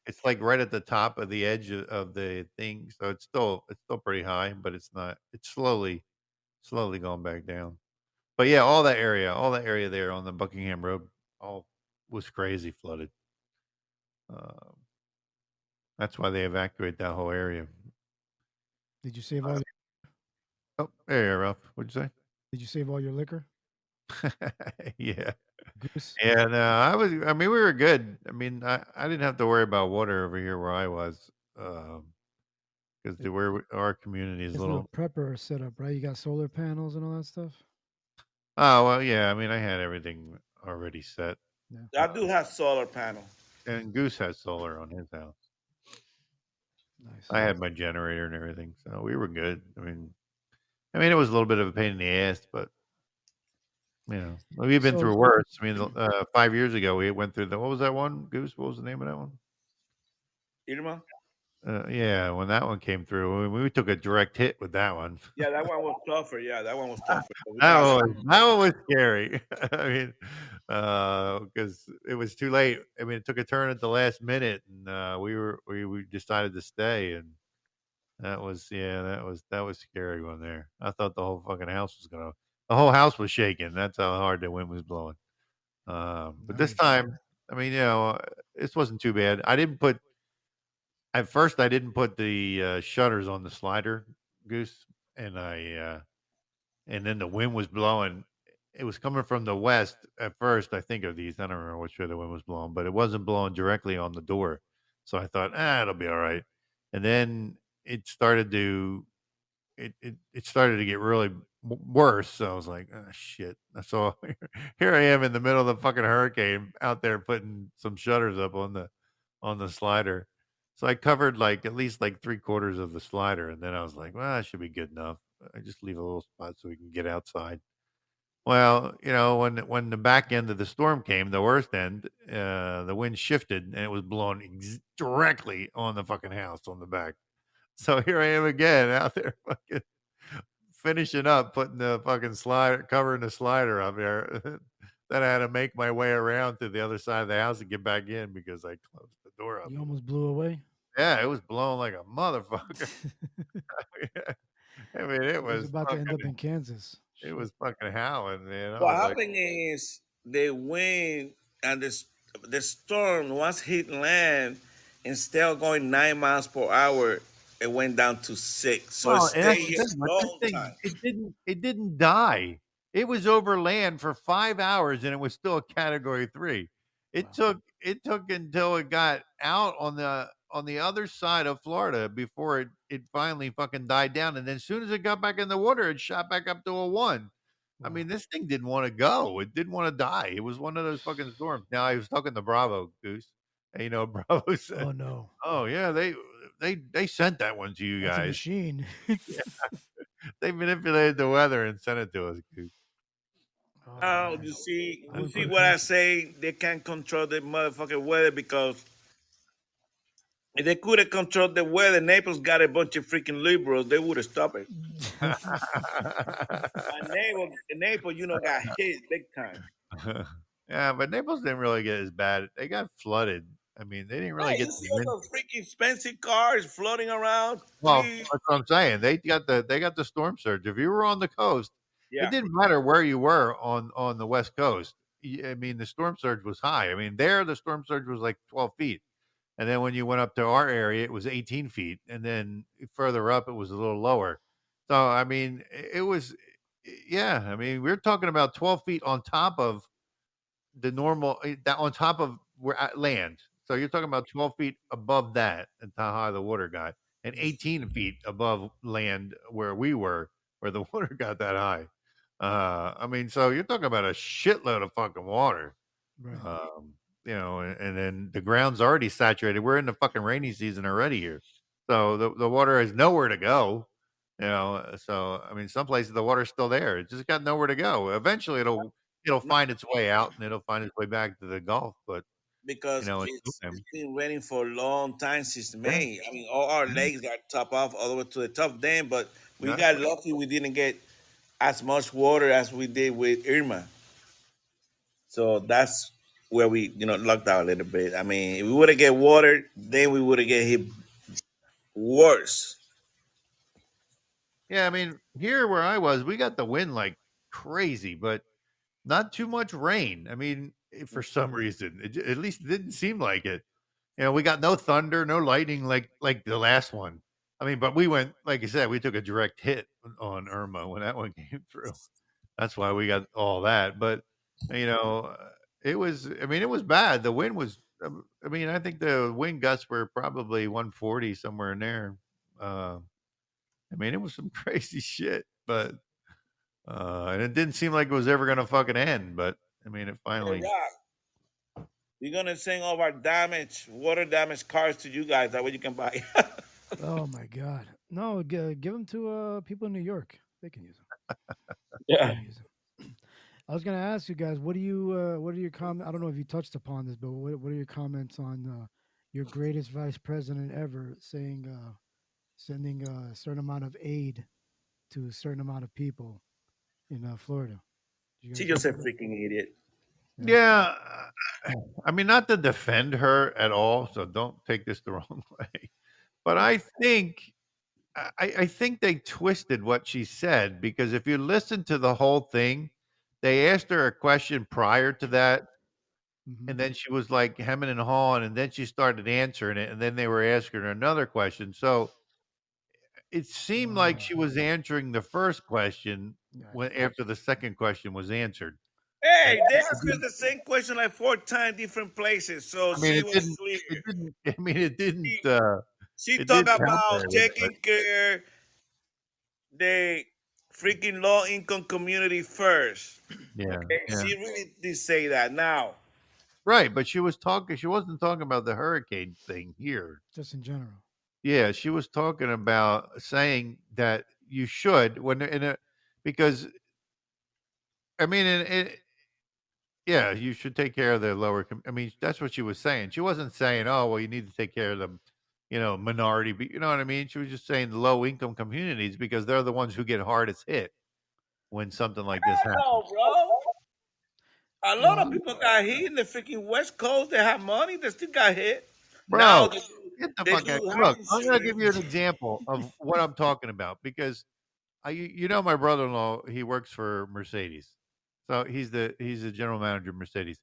It's like right at the top of the edge of the thing, so it's still pretty high, but it's not. It's slowly going back down. But yeah, all that area there on the Buckingham Road, all was crazy flooded. Um, that's why they evacuate that whole area. Did you save all? Oh, there you are, Ralph. What'd you Did you save all your liquor, say? Yeah. Goose? And I mean, we were good. I mean, I didn't have to worry about water over here where I was. because where our community is It's a a little little. prepper setup, right? You got solar panels and all that stuff. Oh well, yeah. I mean, I had everything already set, Yeah, I do have solar panel. and Goose has solar on his house. nice. I had my generator and everything, so we were good. I mean, it was a little bit of a pain in the ass, but we've been So through worse. I mean, 5 years ago we went through the what was that one, Goose? What was the name of that one? Irma? Yeah, when that one came through, we took a direct hit with that one. Yeah, that one was tougher. Yeah, that one was tougher. But we That got one, that one was scary. I mean, because it was too late. I mean, it took a turn at the last minute, and we decided to stay, and that was scary one there. I thought the whole fucking house was gonna, the whole house was shaking. That's how hard the wind was blowing. But this nice. time, I mean, this wasn't too bad. At first I didn't put the shutters on the slider, Goose, and and then the wind was blowing. It was coming from the west at first. I think of these. I don't remember which way the wind was blowing, but it wasn't blowing directly on the door. So I thought, it'll be all right. And then it started to it started to get really worse. So I was like, oh shit. So here I am in the middle of the fucking hurricane out there putting some shutters up on the slider. So I covered like at least like 3/4 of the slider, and then I was like, well, that should be good enough. I just leave a little spot so we can get outside. Well, when the back end of the storm came, the worst end, the wind shifted and it was blowing directly on the fucking house on the back. So here I am again out there fucking finishing up, putting the fucking slider, covering the slider up there. Then I had to make my way around to the other side of the house and get back in because I closed the door up. You almost blew away. Yeah, it was blowing like a motherfucker. I mean, You was about to end up in Kansas. it Shit. was fucking howling, man. I what was like, happened is the wind and the storm once hit land, instead of going 9 miles per hour, it went down to 6. So it well, and that's stayed the here thing. a But this long thing, time. it didn't die. It was over land for 5 hours, and it was still a Category 3. Wow. It took until it got out on the other side of Florida before it finally fucking died down. And then as soon as it got back in the water, it shot back up to a 1. I Wow. mean, this thing didn't want to go. It didn't want to die. It was one of those fucking storms. Now I was talking to Bravo, Goose, and Bravo said, Oh no. "Oh yeah, they sent that one to you That's a guys. machine. They manipulated the weather and sent it to us, Goose." Oh Now man. you see, I wouldn't put it what I past them. say. They can't control the motherfucking weather because if they could have controlled the weather, Naples got a bunch of freaking liberals. They would have stopped it. And Naples, got hit big time. Yeah, but Naples didn't really get as bad. They got flooded. I mean, they didn't really Hey, get you the see wind. all those freaking expensive cars floating around? Well, that's what I'm saying. They got the storm surge. If you were on the coast, it Yeah. didn't matter where you were on the west coast. I mean, the storm surge was high. I mean, there the storm surge was like 12 feet, and then when you went up to our area, it was 18 feet, and then further up, it was a little lower. So I mean, it was, yeah. I mean, we're talking about 12 feet on top of the normal that on top of where at land. So you're talking about 12 feet above that and how high the water got, and 18 feet above land where we were, where the water got that high. I mean, so you're talking about a shitload of fucking water. Right. And then the ground's already saturated. We're in the fucking rainy season already here. So the water has nowhere to go. So I mean, some places the water's still there. It just got nowhere to go. Eventually, it'll No, find its way out and it'll find its way back to the Gulf. But because it's it's been raining for a long time since yeah, May. I mean, all our yeah, lakes got top off all the way to the top then, but we got exactly. lucky we didn't get as much water as we did with Irma. So that's where we, lucked out a little bit. I mean, if we would have get water, then we would have get hit worse. Yeah, I mean, here where I was, we got the wind like crazy, but not too much rain. I mean, for some reason, at least it didn't seem like it. We got no thunder, no lightning like the last one. I mean, but we went, like I said, we took a direct hit on Irma when that one came through. That's why we got all that. But you know, it was. I mean, it was bad. The wind was. I mean, I think the wind gusts were probably 140 somewhere in there. I mean, it was some crazy shit, but and it didn't seem like it was ever gonna fucking end. But I mean, it Hey, finally. Rock, we're gonna send all of our water damaged cars to you guys. That way you can buy. Oh my God! No, give them to people in New York. They can use them. They Yeah. can use them. I was gonna ask you guys, what are your comments? I don't know if you touched upon this, but what are your comments on your greatest vice president ever saying sending a certain amount of aid to a certain amount of people in Florida? Did you She's guys hear just a about that? freaking idiot. Yeah. Yeah, I mean, not to defend her at all, so don't take this the wrong way. But I think they twisted what she said because if you listen to the whole thing, they asked her a question prior to that, Hmm. and then she was like hemming and hawing, and then she started answering it, and then they were asking her another question. So it seemed like she was answering the first question when Gotcha. after the second question was answered. And Hey, they it asked her didn't, the same question like 4 times, different places, so I mean, she was clear. it didn't, I mean, it didn't, She, she it talked didn't help her about any, but taking care the freaking low income community first. yeah, Okay, yeah. she really did say that. Now, Right, but she wasn't talking about the hurricane thing here. Just in general. Yeah, she was talking about saying that you should when in a because I mean yeah, you should take care of the I mean, that's what she was saying. She wasn't saying, "Oh, well, you need to take care of the, minority." You know what I mean? She was just saying low income communities because they're the ones who get hardest hit when something like this happens. no, bro. A lot of Well, people got hit in the freaking West Coast. They have money. They still got hit. Now Bro, get the they fuck out. do health Look, I'm going to give you an insurance. example of what I'm talking about because my brother-in-law, he works for Mercedes. So he's the general manager of Mercedes.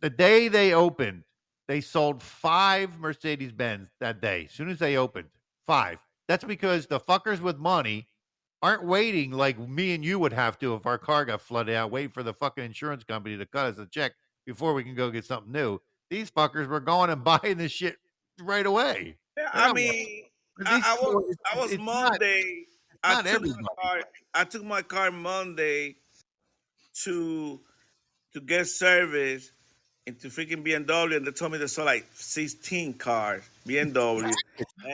The day they opened, they sold 5 Mercedes Benz that day. As soon as they opened, 5. That's because the fuckers with money aren't waiting like me and you would have to if our car got flooded out, wait for the fucking insurance company to cut us a check before we can go get something new. These fuckers were going and buying this shit right away. Yeah, They're I not mean, these I was Monday. it's I not took my everybody. car. I took my car Monday to to get service into freaking BMW, and they told me they sold like 16 cars BMW. And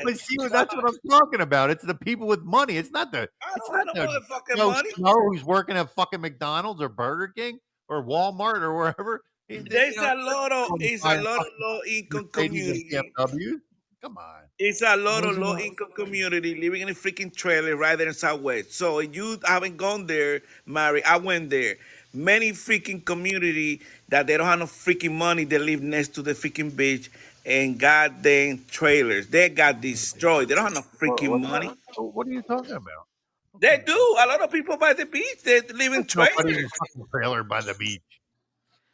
But see, that's what I'm talking about. It's the people with money. I It's don't have not no the motherfucking Joe money. Schmo who's working at fucking McDonald's or Burger King or Walmart or wherever. There's a lot of Going it's a buying lot of fucking low income Mercedes and community. BMWs. Come on. It's a I lot of was in low a income community living in a freaking trailer right there in Southwest. So if you haven't gone there, Mary, I went there. Many freaking community that they don't have no freaking money. They live next to the freaking beach and goddamn trailers. They got destroyed. They don't have no freaking money. What are you talking about? They do. A lot of people by the beach, they live in There's nobody in a trailers. fucking trailer by the beach.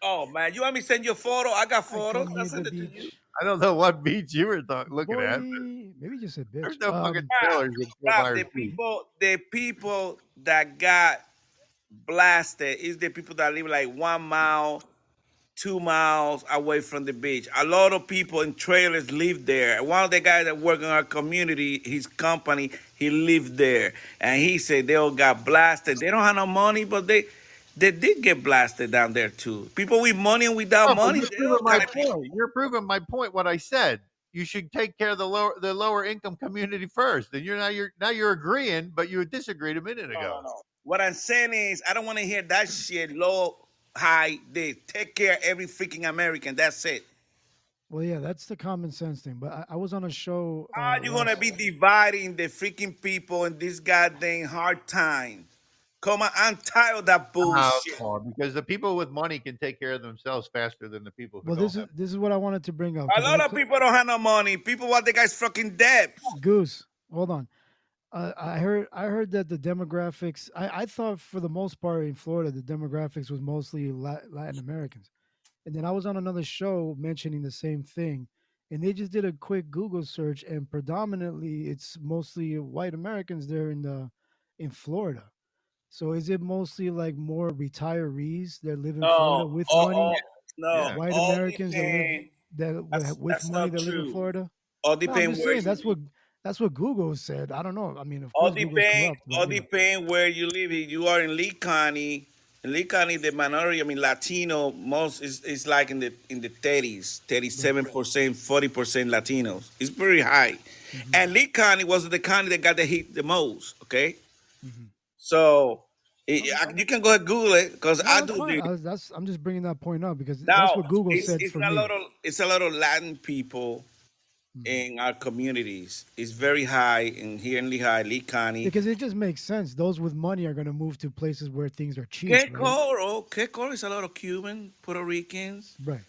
Oh man, you want me to send you a photo? I got I photos. can I'll leave the send it to you. beach. I don't know what beach you were looking Boy, at. maybe just a There's bitch. no fucking Rob, trailers in Fort Rob, Myers Beach. the people that got blasted is the people that live like 1 mile, 2 miles away from the beach. A lot of people in trailers live there. One of the guys that work in our community, his company, he lived there, and he said they all got blasted. They don't have no money, but they did get blasted down there too. People with money and without No, but money, you're they proving all my got. point. You're proving my point. What I said. You should take care of the lower income community first. And you're agreeing, but you disagreed a minute No, ago. no, no. What I'm saying is, I don't want to hear that shit. Low, high. They take care of every freaking American. That's it. Well, yeah, that's the common sense thing. But I was on a show How you gonna last. be dividing the freaking people in this goddamn hard time? Come on, I'm tired of that bullshit. Come on, because the people with money can take care of themselves faster than the people who Well, don't have. this is what I wanted to bring up A because lot of people don't have no money. People want the guy's fucking debts. Goose. Hold on. I heard that the demographics. I thought for the most part in Florida the demographics was mostly Latin Americans, and then I was on another show mentioning the same thing, and they just did a quick Google search, and predominantly it's mostly white Americans there in Florida. So is it mostly like more retirees that live in Florida No, with money, no. Yeah. white All Americans that live depend. that That's with that's money not that live in true. Florida? All No, I'm depend just where saying you that's what live. That's what Google said. I don't know. I mean, of All course, Google's depend, corrupt, but all you know. depend where you live. If you are in Lee County, the minority, I mean Latino, most is like in the 30s, Right. 37%, 40% Latinos. It's pretty high. Hmm. And Lee County was the county that got the hit the most. Okay, Hmm. so Okay. you can go ahead and Google it because No, I that's do fine. this. I'm just bringing that point up because that's Now what Google said for me. it's a lot of Latin people Hmm. in our communities. It's very high in here in Lehigh, Lee County. Because it just makes sense. Those with money are going to move to places where things are cheap, right? Que is a lot of Cuban, Puerto Ricans, Right.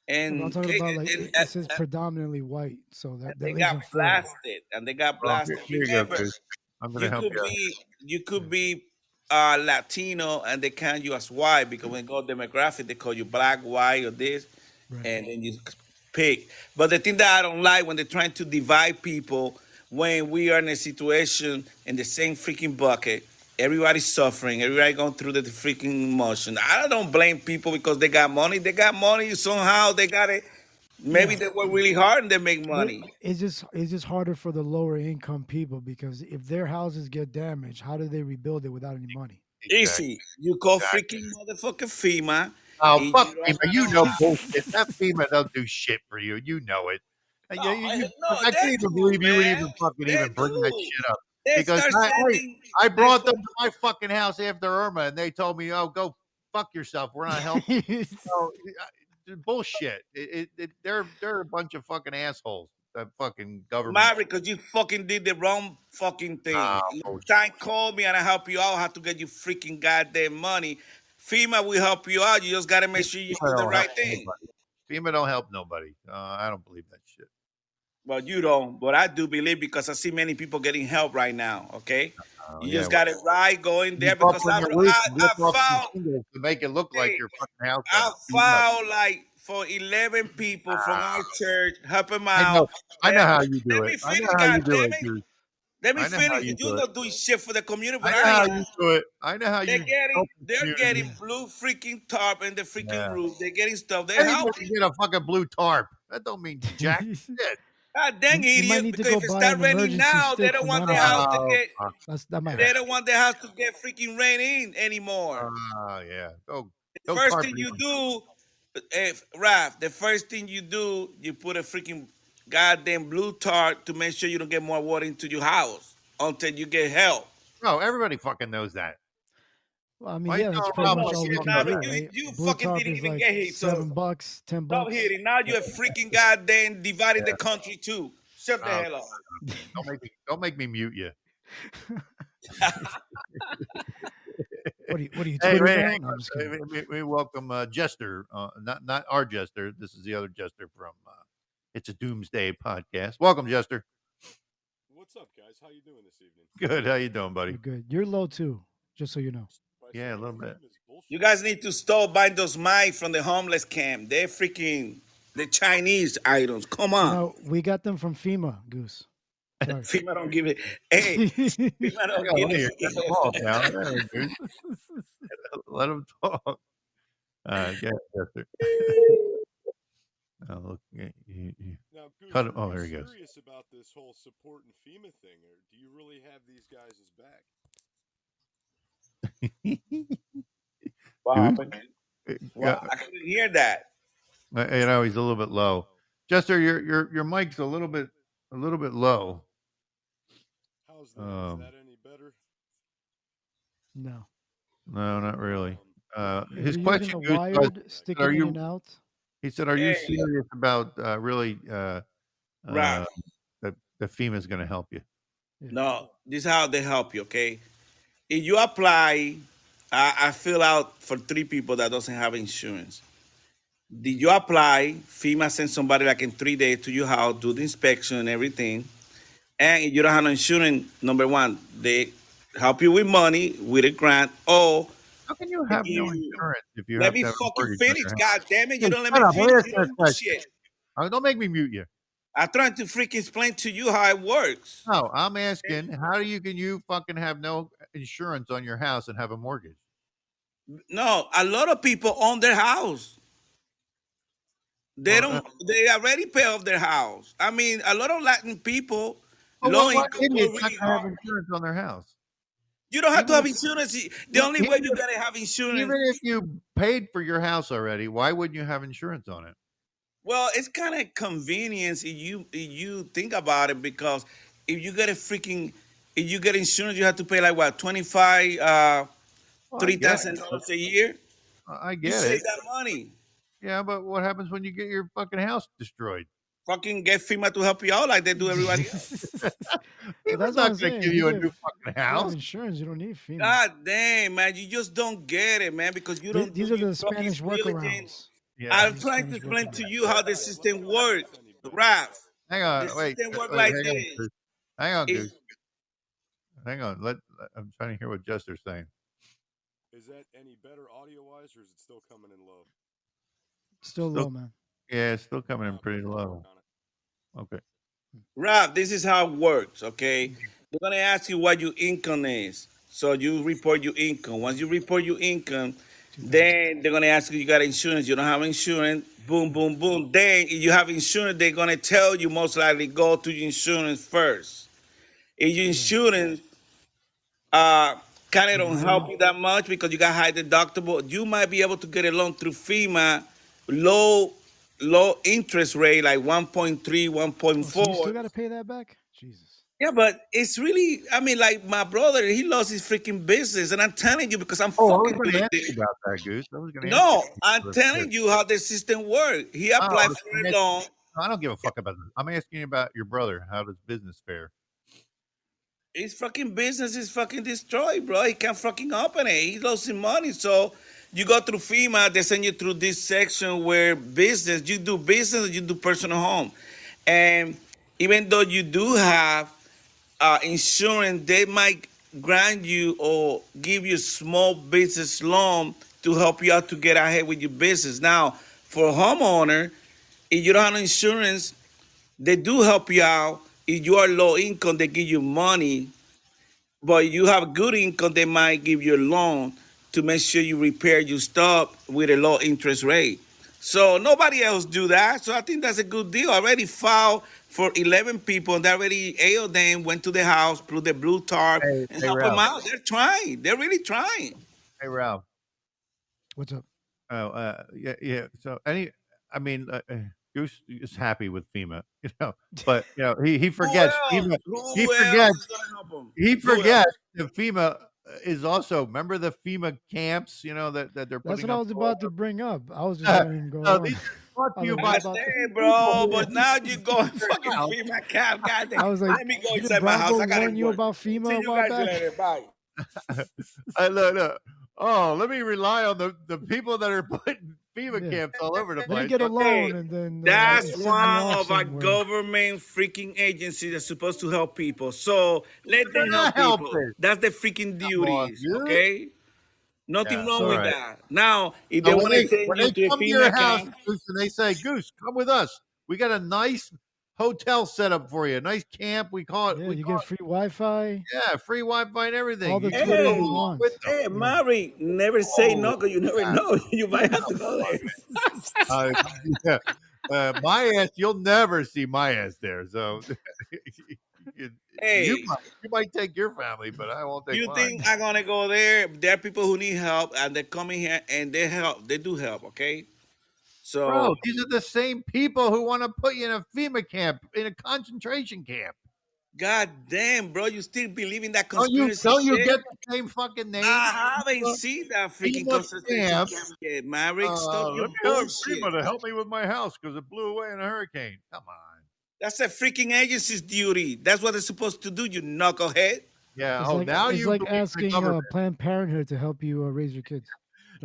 No, but I'm and talking about like and, it says predominantly white, so that they lives got in Florida. blasted, and they got Oh, blasted. here you go, Remember, Goose. I'm going to you help could you out. be you could Yeah. be Latino, and they count you as white because when they go demographic, they call you black, white, or this, Right. and then you pick. But the thing that I don't like when they're trying to divide people when we are in a situation in the same freaking bucket. Everybody's suffering. Everybody going through the freaking motion. I don't blame people because they got money. They got money somehow. They got it. Maybe Yeah. they work really hard and they make But money. it's just harder for the lower income people because if their houses get damaged, how do they rebuild it without any money? Exactly. Easy. You call Exactly. freaking motherfucking FEMA. Oh, And fuck you FEMA. don't You know know how. bullshit. That FEMA don't do shit for you. You know it. No, no, I they can't even do, believe you would man. even fucking They even bring that do. shit up They because start hey, sending. I They brought them start, to my fucking house after Irma and they told me, oh, go fuck yourself. We're not helping. No, bullshit. They're a bunch of fucking assholes. That fucking government. Mary, because you fucking did the wrong fucking thing. Ah, Time bullshit. call me and I help you out how to get you freaking goddamn money. FEMA will help you out. You just gotta make sure you do FEMA the don't help right thing. nobody. FEMA don't help nobody. I don't believe that shit. Well, you don't, but I do believe because I see many people getting help right now. Okay, Oh you yeah. just got it right. Go in there Rip off because on I your roof I, and rip I off some found shingles to make it look like hey, your fucking house got I beat up. found like for 11 people from Ah, our church, help them I know. out. I know Let, how you do let it. me I know finish, how God you do damn it, it. dude. Let me I know how finish. you You're do it. not doing shit for the community, I but know I how am. you do it. I know how you help the They're community. getting Yeah. blue freaking tarp in the freaking Yeah. roof. They're getting stuff. They're Anybody helping. can get a fucking blue tarp. That don't mean jack you, shit. God dang you might idiot! need to Because go if it buy start an raining emergency now, they stick don't from want the Amazon. house to Oh, get. fuck. That might Yeah. They help. don't want the house to get freaking rain in anymore. Yeah. Go First tarp thing it. you do, Raph, the first thing you do, you put a freaking goddamn blue tarp to make sure you don't get more water into your house until you get help. No, everybody fucking knows that. Well, I mean, Why you yeah, that's telling pretty Oh, Ralph much like all you we don't can know but do, that? you right? Blue fucking tarp didn't is even like get hit, so $7, ten stop bucks. hitting. Now you have freaking goddamn divided the Yeah. country too. Shut the Oh, hell up. don't make me mute you. What are you Hey, Twitter wait, now? hang No, I'm just on. kidding. We welcome Jester, not our Jester. This is the other Jester from It's a Doomsday podcast. Welcome, Jester. What's up, guys? How you doing this evening? Good. How you doing, buddy? You're good. You're low too, just so you know. Price Yeah, a of little bit. cream is You bullshit. guys need to stop buying those mics from the homeless camp. They're freaking the Chinese items. Come on. No, we got them from FEMA, Goose. Sorry. FEMA don't give it. Hey, FEMA Yeah, don't give let a you cut them off freaking. now. There, dude. Let them talk. Yeah, Jester. Oh, look, Now, Goose, cut him. are Oh, you there he goes. serious about this whole supporting FEMA thing, or do you really have these guys' back? What Goose? happened? Yeah, Well, I couldn't hear that. he's a little bit low. Jester, your mic's a little bit low. How's that? Is that any better? No. No, not really. If His you're using question, the Goose, was, wired, stick are it in and you? out. He said, "Are you Hey, serious about really Ralph. that FEMA is going to help you?" Yeah. No, this is how they help you, okay? If you apply, I fill out for 3 people that doesn't have insurance. Did you apply? FEMA sends somebody like in 3 days to your house, do the inspection and everything. And if you don't have no insurance, number one, they help you with money, with a grant, or How can you they have give no you. insurance if you Let have me to have a fucking mortgage on finish. your house? God damn it. You Hey, don't let shut me up! Let me finish. ask You you a don't do question. shit. Don't make me mute you. I'm trying to freaking explain to you how it works. No, I'm asking, can you fucking have no insurance on your house and have a mortgage? No, a lot of people own their house. They Well, don't. They already pay off their house. I mean, a lot of Latin people. Low what income go idiot's not really going to have hard. insurance on their house? You don't have to Even have if, insurance. The only way even you gotta have insurance. even if you paid for your house already, why wouldn't you have insurance on it? Well, it's kind of convenience if you think about it, because if you get a freaking if you get insurance, you have to pay like what, 25 Well, I three get thousand it. dollars a year. I You get save it. that money. Yeah, but what happens when you get your fucking house destroyed? Fucking get FEMA to help you out like they do everybody else. But FEMA's that's what I'm not going to saying. give If you you a get, new fucking if you have house. insurance, you don't need FEMA. God damn, man, you just don't get it, man, because you don't do These are your the fucking Spanish diligence. workarounds. Yeah. I'm These are trying to Spanish explain to workarounds. you how the Let me system know if works, it's any better. Raph. Hang The on. Wait. system works Wait. like Hang on. this. Goose. Hang on, It- Goose. Hang on. I'm trying to hear what Jester's saying. Is that any better audio wise, or is it still coming in low? Still low, man. Yeah, it's still coming in Okay, pretty I'll low. work on it. Okay. Raph, this is how it works, okay? They're gonna ask you what your income is. So you report your income. Once you report your income, then they're gonna ask you, you got insurance, you don't have insurance, boom, boom, boom. Then if you have insurance, they're gonna tell you most likely go to your insurance first. If your insurance kind of don't help you that much because you got high deductible, you might be able to get a loan through FEMA, low interest rate like 1.3, Oh, so you still 1.4. got to pay that back? Jesus. Yeah, but it's really, I mean, like my brother, he lost his freaking business. And I'm telling you because I'm Oh, I was fucking going to with ask it. you about that, Goose. I was going to ask No, you. I'm telling you how the system works. He applied Oh, for a loan. I don't give a fuck about this. I'm asking you about your brother. How does business fare? His fucking business is fucking destroyed, bro. He can't fucking open it. He's losing money. So you go through FEMA, they send you through this section where you do business, or you do personal home. And even though you do have insurance, they might grant you or give you a small business loan to help you out to get ahead with your business. Now, for a homeowner, if you don't have insurance, they do help you out. If you are low income, they give you money. But you have good income, they might give you a loan to make sure you repair your stuff with a low interest rate. So nobody else do that. So I think that's a good deal. I already filed for 11 people, and already 8 of them went to the house, put the blue tarp, and Hey, help them Ralph. out. They're trying. They're really trying. Hey, Ralph. What's up? Oh, yeah. So Goose is happy with FEMA, but he forgets FEMA. He Who else forgets. is gonna help them? He Who else? forgets that FEMA is also. Remember the FEMA camps, that they're That's putting what I up was all about to over? bring up. I was just letting him go No, on. these are brought to I you was by like, God what about damn, the bro. people? But now you go and fucking house. FEMA cap. God damn. I was like, Let me go didn't inside my house. Bravo I gotta warn you work. about See FEMA a you while guys back? later. Bye. Look. Oh, let me rely on the people that are putting FEMA Yeah. camps all over the Let me place. get a Hey, loan and then it that's sends me one off of our somewhere. government freaking agency that's supposed to help people. So let They're them not help people. helping. That's the freaking Come on, duties, dude. okay? Nothing Yeah, wrong all with right. that. Now, if So they when want to they send you to a come to your FEMA house, camp, Goose, and they say, "Goose, come with us. We got a nice hotel set up for you. A nice camp. We call it. Yeah, We you call get free Wi-Fi, it free Wi-Fi and everything. all the You Twitter hey, you go along want. with them. hey, Yeah. Mari, never say no Oh, because you never know. You might have to go there. yeah. My ass, you'll never see my ass there. So you, Hey, you might take your family, but I won't take you mine. think I'm gonna go there? There are people who need help, and they're coming here and they help. They do help, okay? So, Bro, these are the same people who want to put you in a FEMA camp, in a concentration camp. god damn, bro, you still believe in that Don't you conspiracy don't you shit? get the same fucking name? I haven't FEMA, seen that freaking FEMA concentration camp. camp yet, Maverick. Stop your Let me have bullshit. FEMA to help me with my house because it blew away in a hurricane. Come on. That's a freaking agency's duty. That's what they're supposed to do, you knucklehead. Yeah. It's Oh, like now it's you like believe in the asking government. Planned Parenthood to help you raise your kids.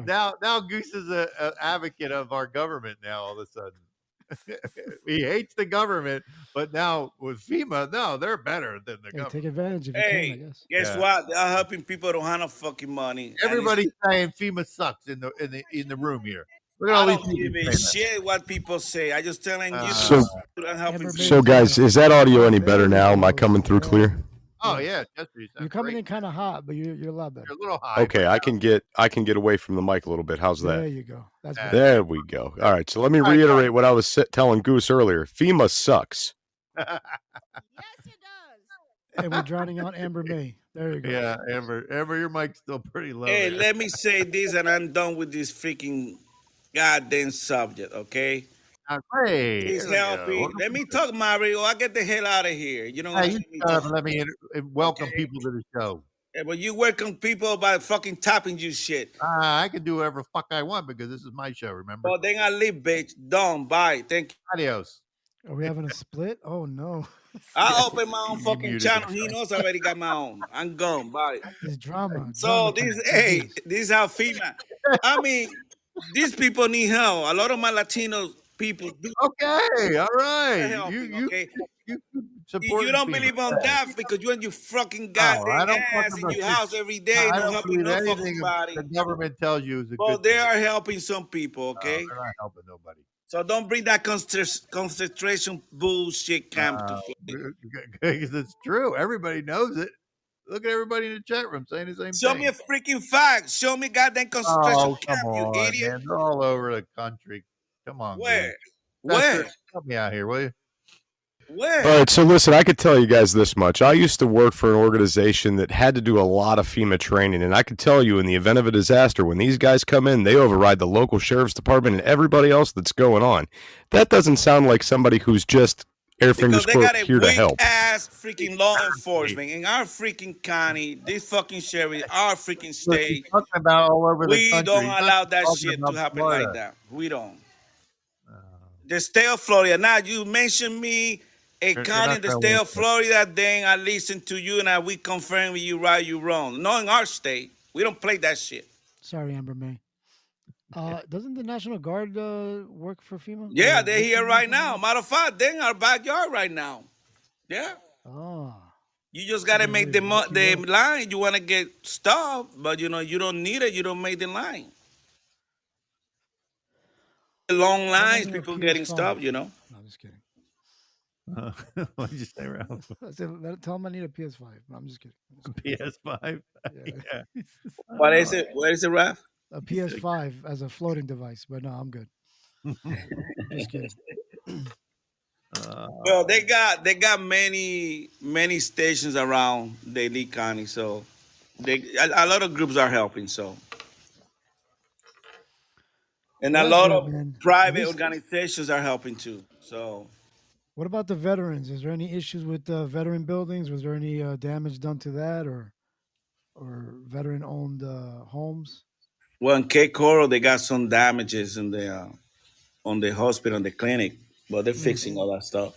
Now Goose is a advocate of our government. Now all of a sudden, he hates the government, but now with FEMA, no, they're better than the Hey, government. take advantage if you can, I Hey, guess. guess Yeah. what? They are helping people who don't have no fucking money. And Everybody's saying FEMA sucks in the room here. Look at I all these don't people give a saying that. shit what people say. I just telling you So, I'm helping Amber people. so May's guys, gonna- is that audio any There better you now? Am I go. coming through Yeah. clear? Oh Yes. yeah, Jester, you You're sound coming great. in kind of hot, but you're a lot better. You're a little high. Okay, I can get away from the mic a little bit. How's There that? you go. That's Yeah. better. There we go. All right, so let me All right, go reiterate what I was telling Goose earlier. FEMA sucks. Yes, it does. And we're drowning out Amber May. There you go. Yeah, Amber, your mic's still pretty low. Hey, there. let me say this, and I'm done with this freaking goddamn subject. Okay. Hey, He's there we go. helping. Let me talk, Mario. I get the hell out of here. You don't Hey, want you to let me talk. let me welcome Okay. people to the show. Yeah, but you welcome people by fucking tapping you shit. I can do whatever fuck I want because this is my show. Remember? Well, then I leave, bitch. Done. Bye. Thank you. Adios. Are we having a split? Oh no. I open my own You fucking muted channel. him. He knows I already got my own. I'm gone. Bye. This drama. So king. this is how female. I mean, these people need help. A lot of my Latino people do Okay, all right. helping. You Okay, support. you don't believe on that because you and your fucking No, I goddamn don't ass fucking in your believe- house every day, I not don't helping believe no anything fucking body. the government tells you is a Well, good they thing. are helping some people. Okay, They're not helping nobody. so don't bring that concentration bullshit camp to play. Because it's true. Everybody knows it. Look at everybody in the chat room saying the same Show thing. me a freaking fact. Show me goddamn concentration Oh, camp, come you on, idiot. man. They're all over the country. Come on, Where? Goose. Where? Chester, help me out here, will you? Where? All right, so listen, I could tell you guys this much. I used to work for an organization that had to do a lot of FEMA training, and I could tell you in the event of a disaster, when these guys come in, they override the local sheriff's department and everybody else that's going on. That doesn't sound like somebody who's just air fingers Because they got quote a here to weak help. ass freaking law enforcement in our freaking county, this fucking sheriff, our freaking state. Talking about all over the We country. don't He's not allow that talking shit about to happen Florida. like that. We don't. The state of Florida. Now you mentioned me a They're county not in the gonna state win. of Florida. Then I listen to you and we confirm with you right, you wrong. Not in our state. We don't play that shit. Sorry, Amber May. Doesn't the National Guard work for FEMA? Yeah, Or they're with here the right National now. Guard? Matter of fact, they're in our backyard right now. Yeah. Oh. You just gotta They're make really the lucky, line. You wanna get stopped, but you don't need it. You don't make the line. Long Tell 'em I lines, need a people getting PS5. stopped. No, I'm just kidding. What did you say, Ralph? I said, tell them I need a PS5. No, I'm just kidding. PS5. Yeah. Yeah. What is it? What is it, Raf? A PS5 as a floating device, but no, I'm good. Just kidding. Well, they got many stations around the Lee County, so a lot of groups are helping. So, and Well, a that's lot good, of man. At private least- organizations are helping too. So, What about the veterans? Is there any issues with veteran buildings? Was there any damage done to that, or veteran-owned homes? well, in Cape Coral, they got some damages in the on the hospital and the clinic, but they're fixing all that stuff.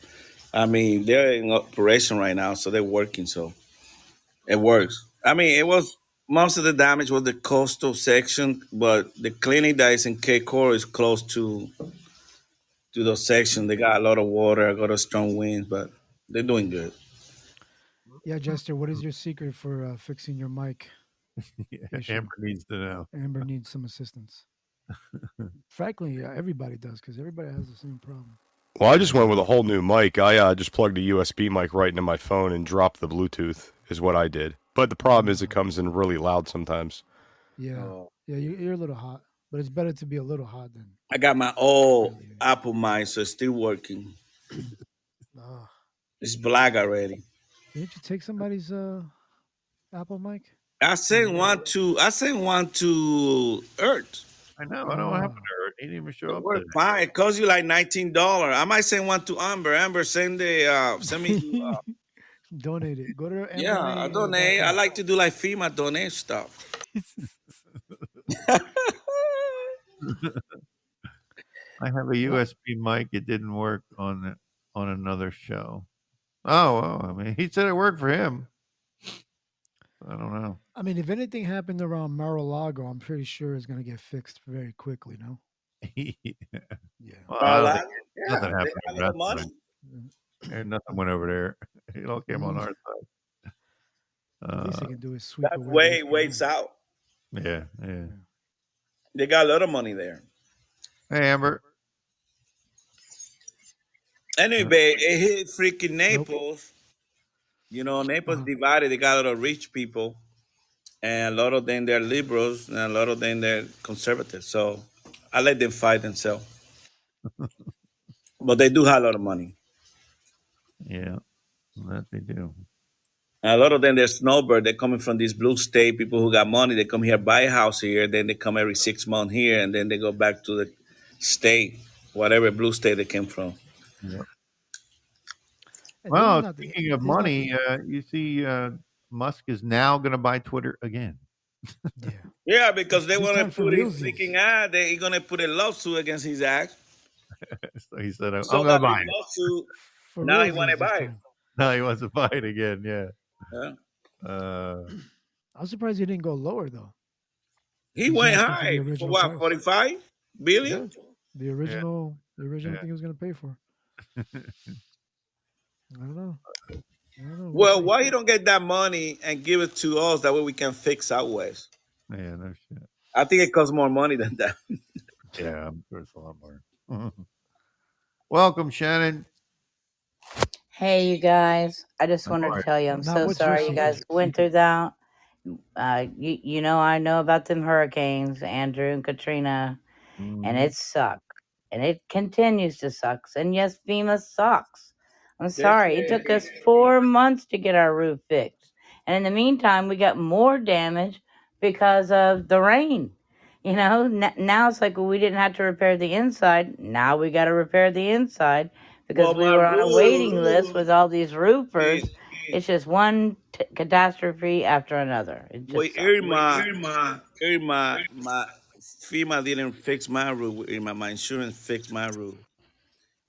I mean, they're in operation right now, so they're working. So it works. I mean, it was most of the damage was the coastal section, but the clinic that is in Cape Coral is close to those sections. They got a lot of water, a lot of strong winds, but they're doing good. Yeah, Jester, what is your secret for fixing your mic? issue? Amber needs to know. Amber needs some assistance. Frankly, everybody does because everybody has the same problem. Well, I just went with a whole new mic. I just plugged a USB mic right into my phone and dropped the Bluetooth is what I did. But the problem is it comes in really loud sometimes. Yeah, yeah, you're a little hot, but it's better to be a little hot than. I got my old Apple mic, so it's still working. Ah. It's black already. Didn't you take somebody's Apple mic? I sent one to Earth. I know. I don't know what happened to her. He didn't even show up. Well, today. fine. It costs you like $19. I might send one to Amber. Amber, send me. Donate it. Go to Yeah, I donate. I like to do like FEMA donate stuff. I have a USB mic. It didn't work on another show. Oh, well, I mean, he said it worked for him. I don't know. I mean, if anything happened around Mar-a-Lago, I'm pretty sure it's going to get fixed very quickly, no? Yeah. Well, I don't think Yeah, nothing they happened. got on that money. side. Nothing went over there. It all came on our side. At least they can do is sweep That's away. way south. Yeah. They got a lot of money there. Hey, Amber. Anyway, it hit freaking Naples. You know, Naples divided. They got a lot of rich people, and a lot of them they're liberals, and a lot of them they're conservatives. So I let them fight themselves. But they do have a lot of money. Yeah, that they do. And a lot of them, they're snowbird. They're coming from this blue state. People who got money, they come here, buy a house here. Then they come every 6 months here, and then they go back to the state, whatever blue state they came from. Yeah. And this is Well, not the speaking of this is not money, you see, Musk is now going to buy Twitter again. yeah. Yeah, because they This want to time for put his realsies. freaking ad. They're going to put a lawsuit against his act. So he said, "I'm So going to that big buy it." lawsuit, For now he want to realsies this buy it. time. Now he wants to buy it again. Yeah. Yeah. I'm surprised he didn't go lower though. He He's went asking for the high for original what? price. 45 billion? Yeah. The Yeah. original Yeah. thing he was gonna pay for. I don't know. We'll Well, see. why you don't get that money and give it to us? That way we can fix out west. Yeah. No shit. I think it costs more money than that. Yeah. I'm sure it's a lot more. Welcome, Shannon. Hey, you guys. I just All wanted to right. tell you I'm Now, so what's your sorry you guys secret? went through that. You know, I know about them hurricanes, Andrew and Katrina, and Mhm. it sucked. And it continues to suck. And yes, FEMA sucks. I'm Yes, sorry. It took us 4 months to get our roof fixed. And in the meantime, we got more damage because of the rain. You know, now it's like we didn't have to repair the inside. Now we got to repair the inside because well, we my were on a waiting roof list with all these is roofers. It's just one catastrophe after another. It with just sucks. Irma, my FEMA didn't fix my roof with Irma. My insurance fixed my roof.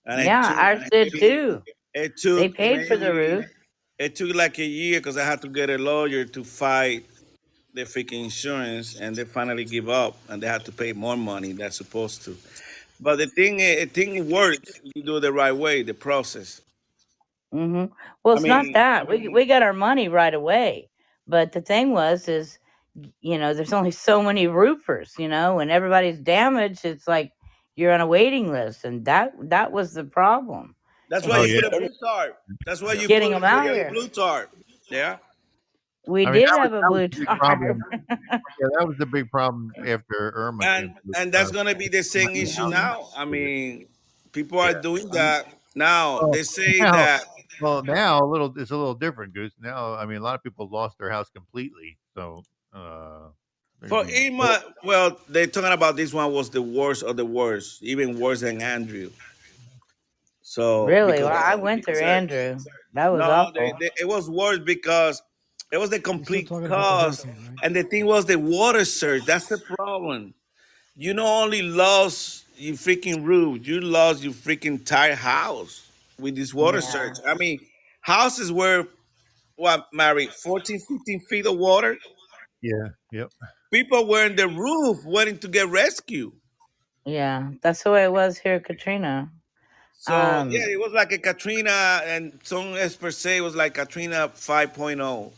And Yeah, ours did too. it They took paid for the roof. it took like a year because I had to get a lawyer to fight the freaking insurance, and they finally give up, and they had to pay more money than they're supposed to. But the thing works. You do it the right way, the process. Well, I it's not mean, that we got our money right away, but the thing is, you know, there's only so many roofers. You know, when everybody's damaged, it's like you're on a waiting list, and that was the problem. that's why Oh you yeah. put a blue tarp. That's why Yeah. you Getting put them a out freaking here. blue tarp. Yeah. We I mean, did have a that was blue the big tarp. problem. Yeah, that was the big problem after Irma came through. And that's gonna be the same Many issue houses now. I with it. mean, people are Yeah. doing that now. Well, They say now, that now it's a little different, Goose. Now, I mean, a lot of people lost their house completely. So, I for mean, Irma, well, they're talking about this one was the worst of the worst, even worse than Andrew. So Really? because Well, I went through Andrew. That was no, awful. it was worse because it was the You're still complete talking about the cause, hurricane, right? and the thing was the water surge. That's the problem. You not only lost your freaking roof, you lost your freaking entire house with this water Yeah. surge. I mean, houses were what, Mary, 14, 15 feet of water. yeah, yep, People were in the roof waiting to get rescued. Yeah. That's the way it was here, Katrina. So yeah, Um, it was like a Katrina, and some experts say it was like Katrina 5.0.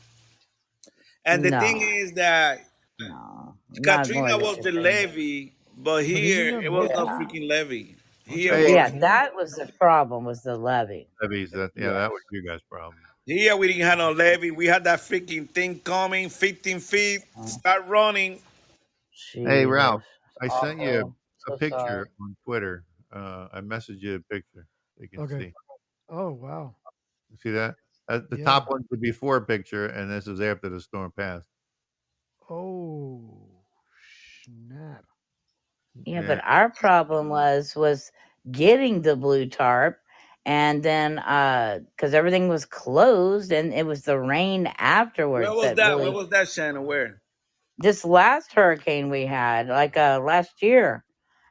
And the thing no, is that no, not more Katrina than was the Katrina. levee, but But isn't here that it was no Yeah. freaking levee. aren't Here you hey, was Yeah, guys more? that was the problem, was the levy. levies. That was Yes. you guys' problem. Here we didn't have no levee. We had that freaking thing coming, 15 feet, Oh, start running. Hey, Jesus. Ralph, It's I sent you awful. a So sorry. picture on Twitter. I messaged you a picture so you can Okay. see. Oh wow. You see that? The top Yeah. one's the before picture, and this is after the storm passed. Oh snap. Yeah, Yeah, but our problem was getting the blue tarp, and then because everything was closed and it was the rain Where afterwards was that that? Where really, was that, Shannon? Where? this last hurricane we had, like last year,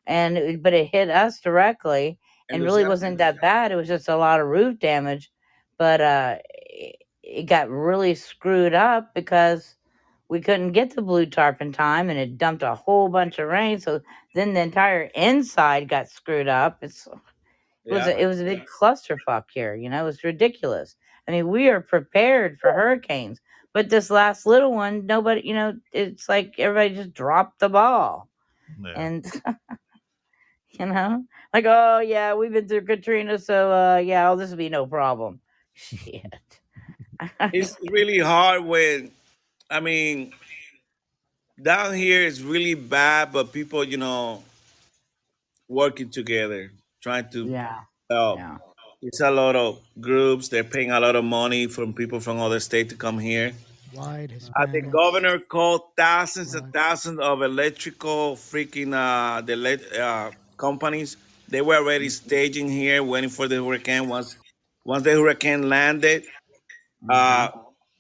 but it hit us directly In and really Louisiana? wasn't that bad. It was just a lot of roof damage, but it got really screwed up because we couldn't get the blue tarp in time, and it dumped a whole bunch of rain. So then the entire inside got screwed up. Yeah. It was a big clusterfuck here. You know, it was ridiculous. I mean, we are prepared for hurricanes, but this last little one, nobody. You know, it's like everybody just dropped the ball, yeah. and you know, like, oh yeah, we've been through Katrina, so yeah, oh, this will be no problem. Shit. It's really hard when, I mean, down here it's really bad, but people, working together, trying to Yeah, help. yeah. It's a lot of groups. They're paying a lot of money from people from other states to come here. White, The Hispanics. governor called thousands and Black. thousands of electrical freaking companies. They were already staging here, waiting for the hurricane. Once the hurricane landed, uh,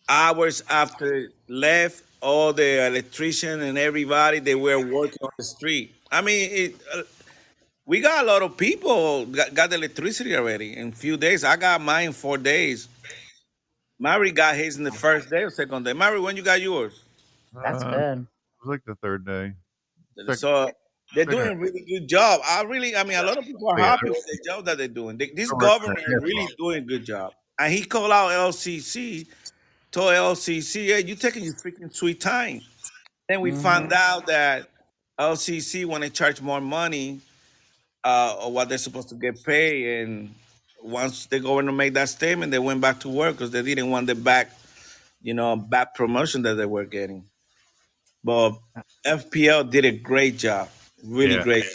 hours after left, all the electrician and everybody they were working on the street. I mean, we got a lot of people got the electricity already in a few days. I got mine in 4 days. Mary got his in the first day or second day. Mary, when you got yours? That's It good. was like the third day. So they're doing Second. a really good job. I mean, a lot of people are Yeah, happy with the job that they're doing. This they're working governor their is ass really off. doing a good job. And he called out LCC, told LCC, hey, you taking your freaking sweet time. Then we found out that LCC want to charge more money or what they're supposed to get paid. And once the governor made that statement, they went back to work because they didn't want the bad promotion that they were getting. But FPL did a great job, really Yeah, great.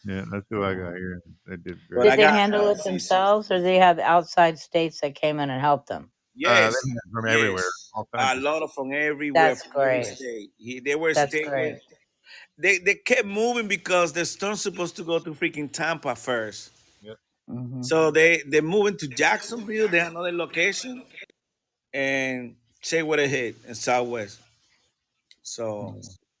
yeah, that's who I got here. They did But great. Did I they got handle it themselves, or they have outside states that came in and helped them? yes, They had from everywhere, yes, all a kinds of. lot of from everywhere, That's from every great. state. They were That's staying. great. They kept moving because the storm's supposed to go to freaking Tampa first. Yep. So they're moving to Jacksonville. They have another location, and check where they hit in Southwest. So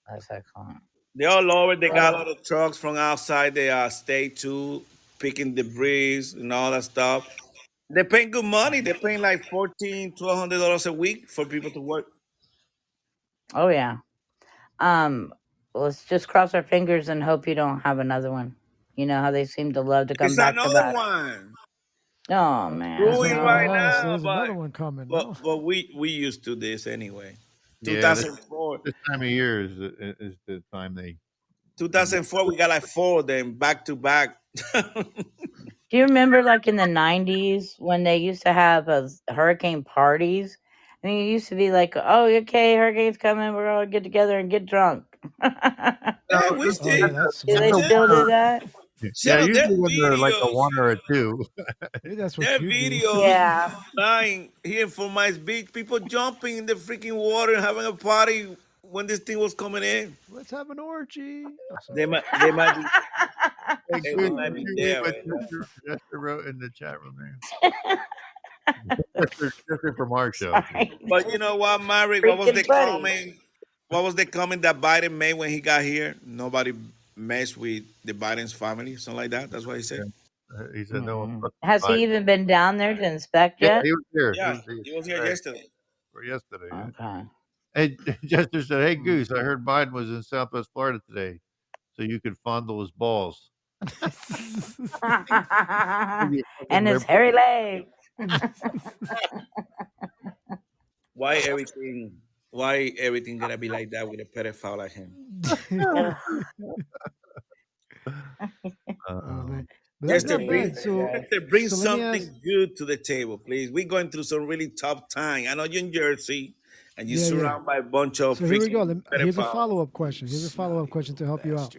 That's excellent. they all over. They got a Well, lot of trucks from outside the state too, picking debris and all that stuff. They're paying good money. They're paying like $1,400 a week for people to work. oh yeah. Um, let's just cross our fingers and hope you don't have another one. You know how they seem to love to come It's back to another back. one Oh man, There's brewing right a, no. now, there's but another one coming. but No, but we used to this anyway. Yeah, 2004, this time of year is the time they. 2004, we got like four of them back to back. Do you remember like in the 90s when they used to have hurricane parties? I mean, it used to be like, oh, okay, hurricane's coming. We're all get together and get drunk. Yeah, we No, oh still, yeah, that's Do they smart. shut still do that? yeah, up. Their usually when they're like a videos, one or a two. Maybe that's what their you do. videos Yeah. flying here from my beach. People jumping in the freaking water and having a party when this thing was coming in. Let's have an orgy. Oh, sorry. They might be, Hey, they, Goose, they might be you read there what right now. Jester wrote in the chat room there. Jester from our show. Sorry. But you know what, Mary? What was the Freaking buddy. comment? What was the comment that Biden made when he got here? Nobody messed with the Biden's family, something like that. That's what he said. He said no one fucking Has he Biden. even been down there to inspect Yeah, yet? he was here. Yeah, He he was here right, yesterday. for yesterday. Yeah. Okay. Hey, Jester said, "Hey Goose, I heard Biden was in Southwest Florida today, so you could fondle his balls." And his hairy legs. Why everything? Why everything gotta be like that with a pedophile like him? Oh, man. But Just that's to not bring, bad. So, just to bring so let me something ask. good to the table, please. We're going through some really tough time. I know you're in Jersey, and you're Yeah, yeah. surrounded by a bunch of So here we go. freaking Here's a pedophiles. follow-up question. Here's a follow-up question to help you out.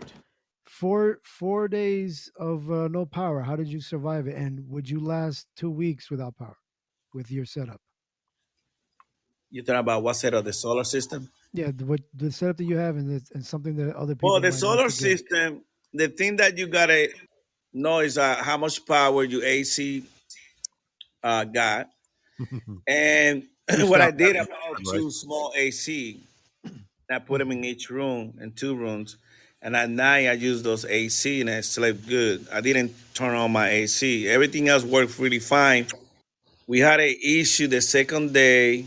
4 days of no power. How did you survive it? And would you last 2 weeks without power with your setup? You're talking about what set of the solar system? Yeah, the setup that you have and something that other people Well, the might solar like to get. system, the thing that you gotta know is how much power your AC got. And You what I sound did, I happy, bought right? two small AC. I put them in each room, in two rooms. And at night, I used those AC and I slept good. I didn't turn on my AC. Everything else worked really fine. We had an issue the second day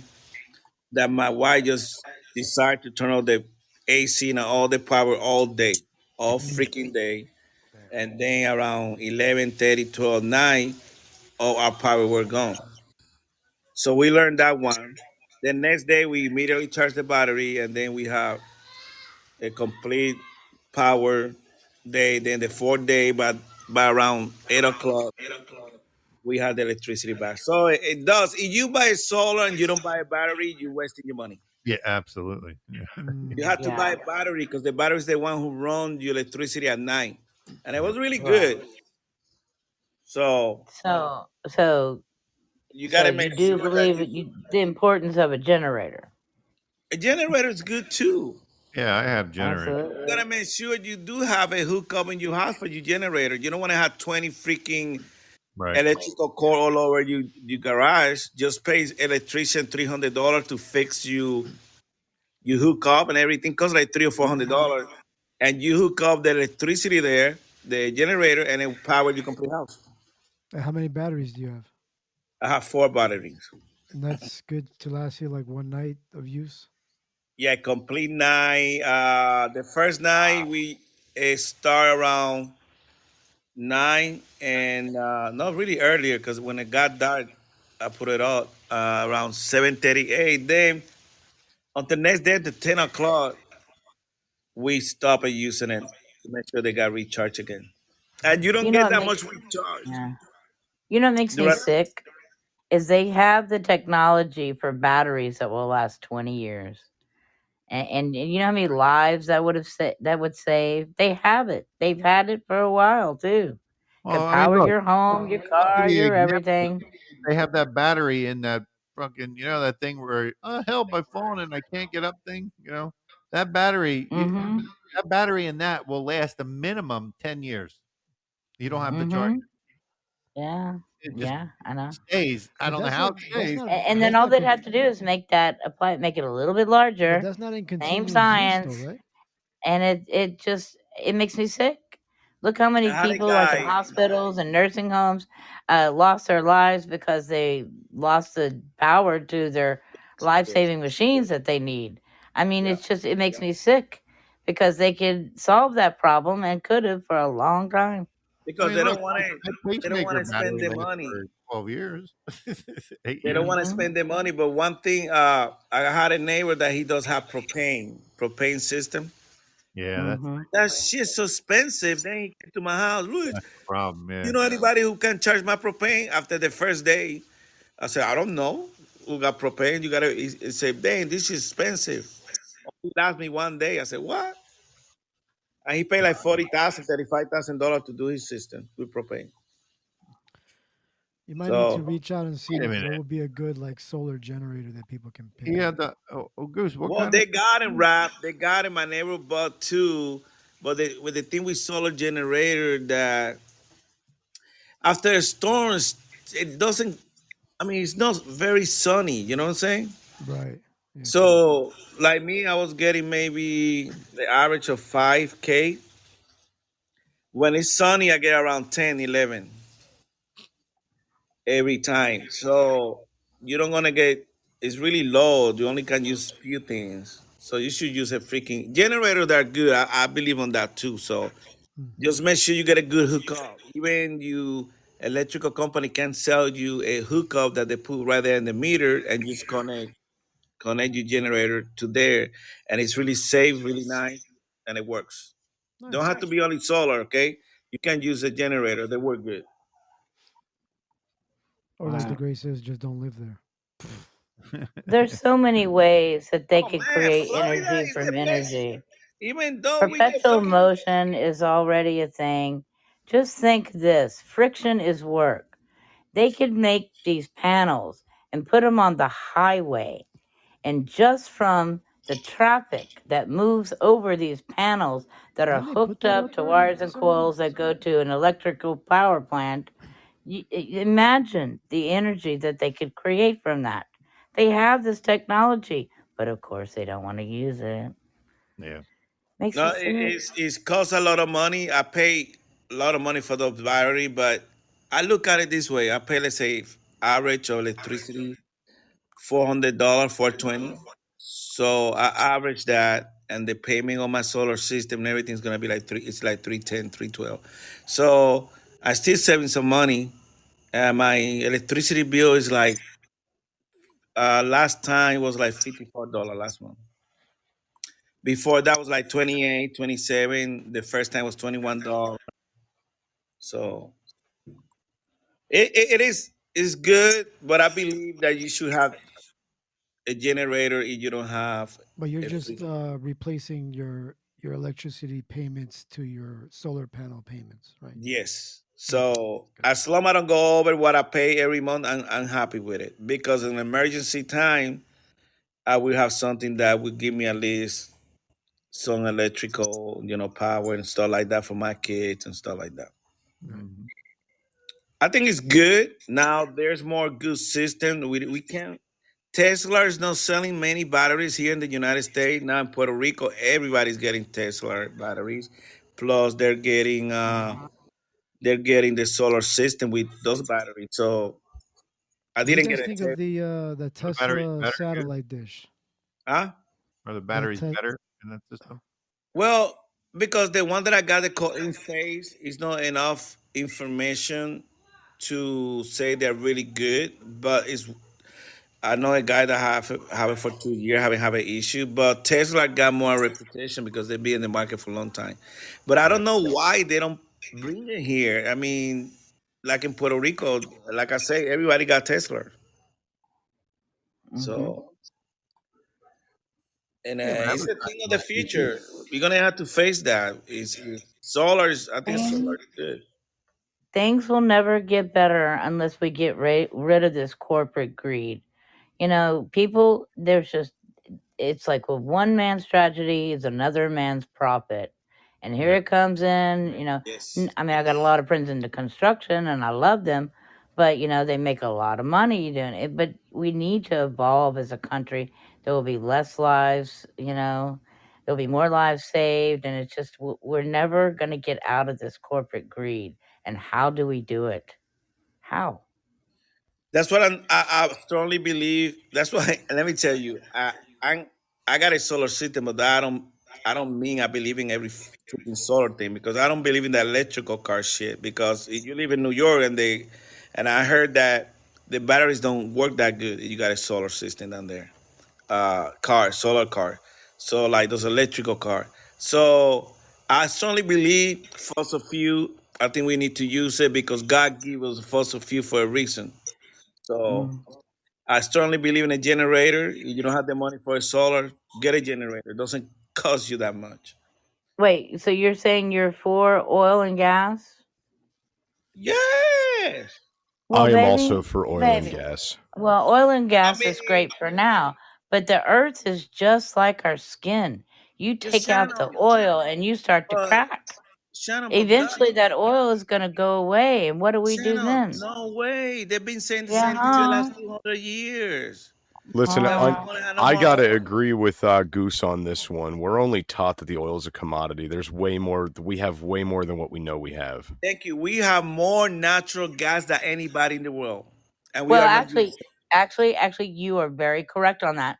that my wife just decided to turn on the AC and all the power all day, all freaking day. And then around 11:30, 12, 9, all our power were gone. So we learned that one. The next day, we immediately charged the battery, and then we have a complete power day. Then the fourth day, but by around 8 o'clock, we had the electricity back. So it does. If you buy solar and you don't buy a battery, you're wasting your money. Yeah, absolutely. Yeah. You have to buy Yeah. a battery because the battery is the one who runs your electricity at night, and it was really Right. good. So So you got to you make do sure that believe the importance of a generator. a generator is good too. Yeah, I have generators. You Absolutely. gotta make sure you do have a hookup in your house for your generator. You don't want to have 20 freaking Right. electrical cord all over your garage. Just pay electrician $300 to fix you hook up and everything costs like $300 or $400, and you hook up the electricity there, the generator, and it power your complete house. How many batteries do you have? I have 4 batteries. And that's good to last you like one night of use. Yeah, complete night. The first night we start around 9, and not really earlier because when it got dark, I put it out around 7:38. Then on the next day, at 10 o'clock, we stop at using it to make sure they got recharged again. And you don't You know get what that makes much recharge. yeah. You know what makes me During, sick is they have the technology for batteries that will last 20 years. And you know how many lives that would save? They have it. They've had it for a while too. Well, Could I mean, power look, your home, your I'll give car, you an your example. everything. They have that battery in that fucking, that thing where, help, I've fallen and I can't get up thing. That battery, Mhm. that battery in that will last a minimum 10 years. You don't have to charge Mhm. it. Yeah. It just Yeah, I know. stays. I But don't know that's how not it that's stays. not And then that's all not they'd con- have to do is make it a little bit but larger. that's not in Same continuous use though, science. right? And it makes me sick. Look how I many had a people like in guy. hospitals and nursing homes lost their lives because they lost the power to their life-saving machines that they need. I mean, Yeah, it makes me sick because they could solve that problem and could have for a long time. I because mean, they look, don't want to. that They don't want pacemaker to spend battery the lasts money. for 12 years, 8 They don't years. want to Mhm. spend the money. But one thing, I had a neighbor that he does have propane system. Yeah, Mhm. That shit's so expensive. Then he came to my house. Luis, that's the problem. you Yeah. know anybody who can charge my propane after the first day? I said, I don't know. Who got propane? You gotta. He said, dang, this is expensive. He asked me one day. I said, what? And he paid like 40,000, $35,000 to do his system with propane. You might need to So, reach out and see Wait a what minute. would be a good like solar generator that people can He pick up. had the, Goose, what well, kind of they got him system? wrapped. They got him. My neighbor bought two. But with the thing with solar generator, that after storms, it doesn't. I mean, it's not very sunny. You know what I'm saying? Right. Yeah, true. So, like me, I was getting maybe the average of 5K. When it's sunny, I get around 10, 11 every time. So you don't gonna get. It's really low. You only can use few things. So you should use a freaking generator. That are good. I believe on that too. So Hmm. just make sure you get a good hookup. Even you electrical company can sell you a hookup that they put right there in the meter and just connect your generator to there, and it's really safe, really nice, and it works. Don't Nice. have to be only solar, okay? You can use a generator; they work good. Or like the Wow. Gray says, just don't live there. There's so many ways that they Oh could man, create Florida energy is the from best. energy. Even though we get Perpetual fucking motion is already a thing. Just think this friction is work. They could make these panels and put them on the highway, and just from the traffic that moves over these panels that are Didn't they put hooked that up up to already wires and somewhere? coils that go to an electrical power plant, imagine the energy that they could create from that. They have this technology, but of course they don't want to use it. Yeah. Makes no, me sick. it's costs a lot of money. I pay a lot of money for the battery, but I look at it this way: I pay, let's say, average of electricity $400, 420. So I average that, and the payment on my solar system and everything's gonna be like three. It's like 310, 312. So I still saving some money. My electricity bill is like last time was like $54 last month. Before that was like 28, 27. The first time was $21. So it is good, but I believe that you should have a generator if you don't have But you're a just free. replacing your your electricity payments to your solar panel payments, right? Yes. Okay. So Good. as long as I don't go over what I pay every month, I'm happy with it. Because in emergency time, I will have something that will give me at least some electrical, power and stuff like that for my kids and stuff like that. Right. Mhm. I think it's good. Now there's more good system. We can Tesla is not selling many batteries here in the United States. Now in Puerto Rico, everybody's getting Tesla batteries. Plus they're getting the solar system with those batteries. So I What do you didn't get guys a think of Tesla. the Are the batteries Tesla better? Good? satellite dish? Huh? Are the That batteries better in that system? Well, because the one that I got the call in phase is not enough information to say they're really good, but it's I know a guy that have it for 2 years, haven't have an issue, but Tesla got more reputation because they've been in the market for a long time. But I Right. don't know why they don't bring it here. I mean, like in Puerto Rico, like I say, everybody got Tesla. Hmm. So, and Yeah, but it's a thing of the advertising. future. We're gonna have to face that. Is solar is I think solar Things, is good. things will never get better unless we get rid of this corporate greed. People, there's just it's like with one man's tragedy is another man's profit. And here Yeah. it comes in, Yes. I mean, I got a lot of friends into construction and I love them, but they make a lot of money doing it. But we need to evolve as a country. There will be less lives, there'll be more lives saved. And it's just, we're never going to get out of this corporate greed. And how do we do it? How? That's what I strongly believe. That's why. Let me tell you, I I got a solar system, but I don't mean I believe in every freaking solar thing because I don't believe in that electrical car shit. Because if you live in New York and I heard that the batteries don't work that good. You got a solar system down there, solar car. So like those electrical car. So I strongly believe fossil fuel. I think we need to use it because God gave us fossil fuel for a reason. So Mm. I strongly believe in a generator. If you don't have the money for a solar, get a generator. It doesn't cost you that much. Wait, so you're saying you're for oil and gas? Yes. Well, I am also baby, for oil and baby. gas. Well, oil and I gas mean, is great for now, but the earth is just like our skin. You just take out Shannon, the oil and you start to but crack. God, Eventually, that oil is going to go away. And what do we do Shannon, then? no way. They've been saying the Yeah, same thing the last huh? 200 years. Listen, That we're not Well, gonna have no I more gotta oil. agree with Goose on this one. We're only taught that the oil is a commodity. There's way more. We have way more than what we know we have. Thank you. We have more natural gas than anybody in the world, and we well, are not using. actually, you are very correct on that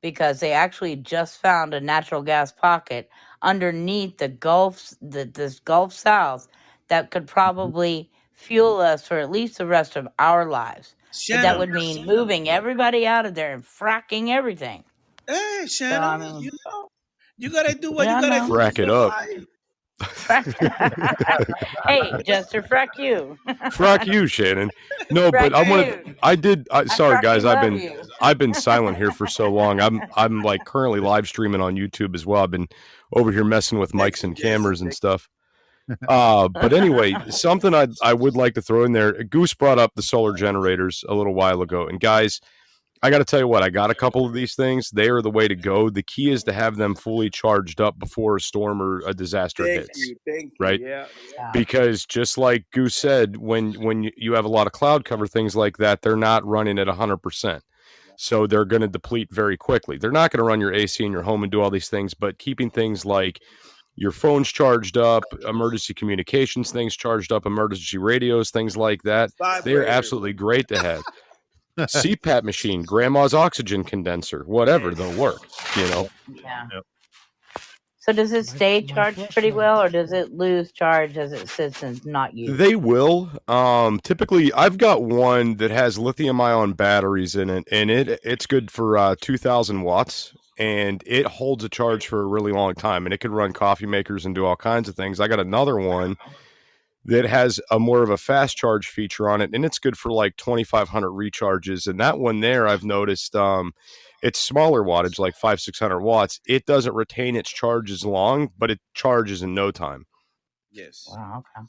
because they actually just found a natural gas pocket underneath this Gulf South that could Mhm. probably fuel us for at least the rest of our lives. But that Yeah. Shannon, would mean moving everybody out of there and fracking everything. hey, So I Shannon, mean, you gotta do what you yeah, gotta no. do to Frack it up. survive. Frack. Hey, Jester, frack you. Frack you, Shannon. No, Frack but I wanted. you. I did. I Sorry, guys. fracky love you. I've been silent here for so long. I'm like currently live streaming on YouTube as well. I've been over here messing with Thank mics you, and Jesse. cameras and stuff. But anyway, something I would like to throw in there. Goose brought up the solar generators a little while ago, and guys, I got to tell you what, I got a couple of these things. They are the way to go. The key is to have them fully charged up before a storm or a disaster Thank hits, you. Thank you. right? Yeah. Yeah. Because just like Goose said, when you have a lot of cloud cover, things like that, they're not running at 100%. So they're going to deplete very quickly. They're not going to run your AC in your home and do all these things, but keeping things like your phone's charged up, emergency communications things charged up, emergency radios, things like that, they are Vibrator. absolutely great to have. CPAP machine, grandma's oxygen condenser, whatever, they'll work, you know. Yeah. Yep. So does it stay My charged pretty flashlight. well, or does it lose charge as it sits and not used? They will. Typically, I've got one that has lithium-ion batteries in it, and it's good for 2,000 watts, and it holds a charge for a really long time, and it can run coffee makers and do all kinds of things. I got another one that has a more of a fast charge feature on it, and it's good for like 2,500 recharges. And that one there, I've noticed, It's smaller wattage, like 500-600 watts. It doesn't retain its charge as long, but it charges in no time. Yes. Wow, okay.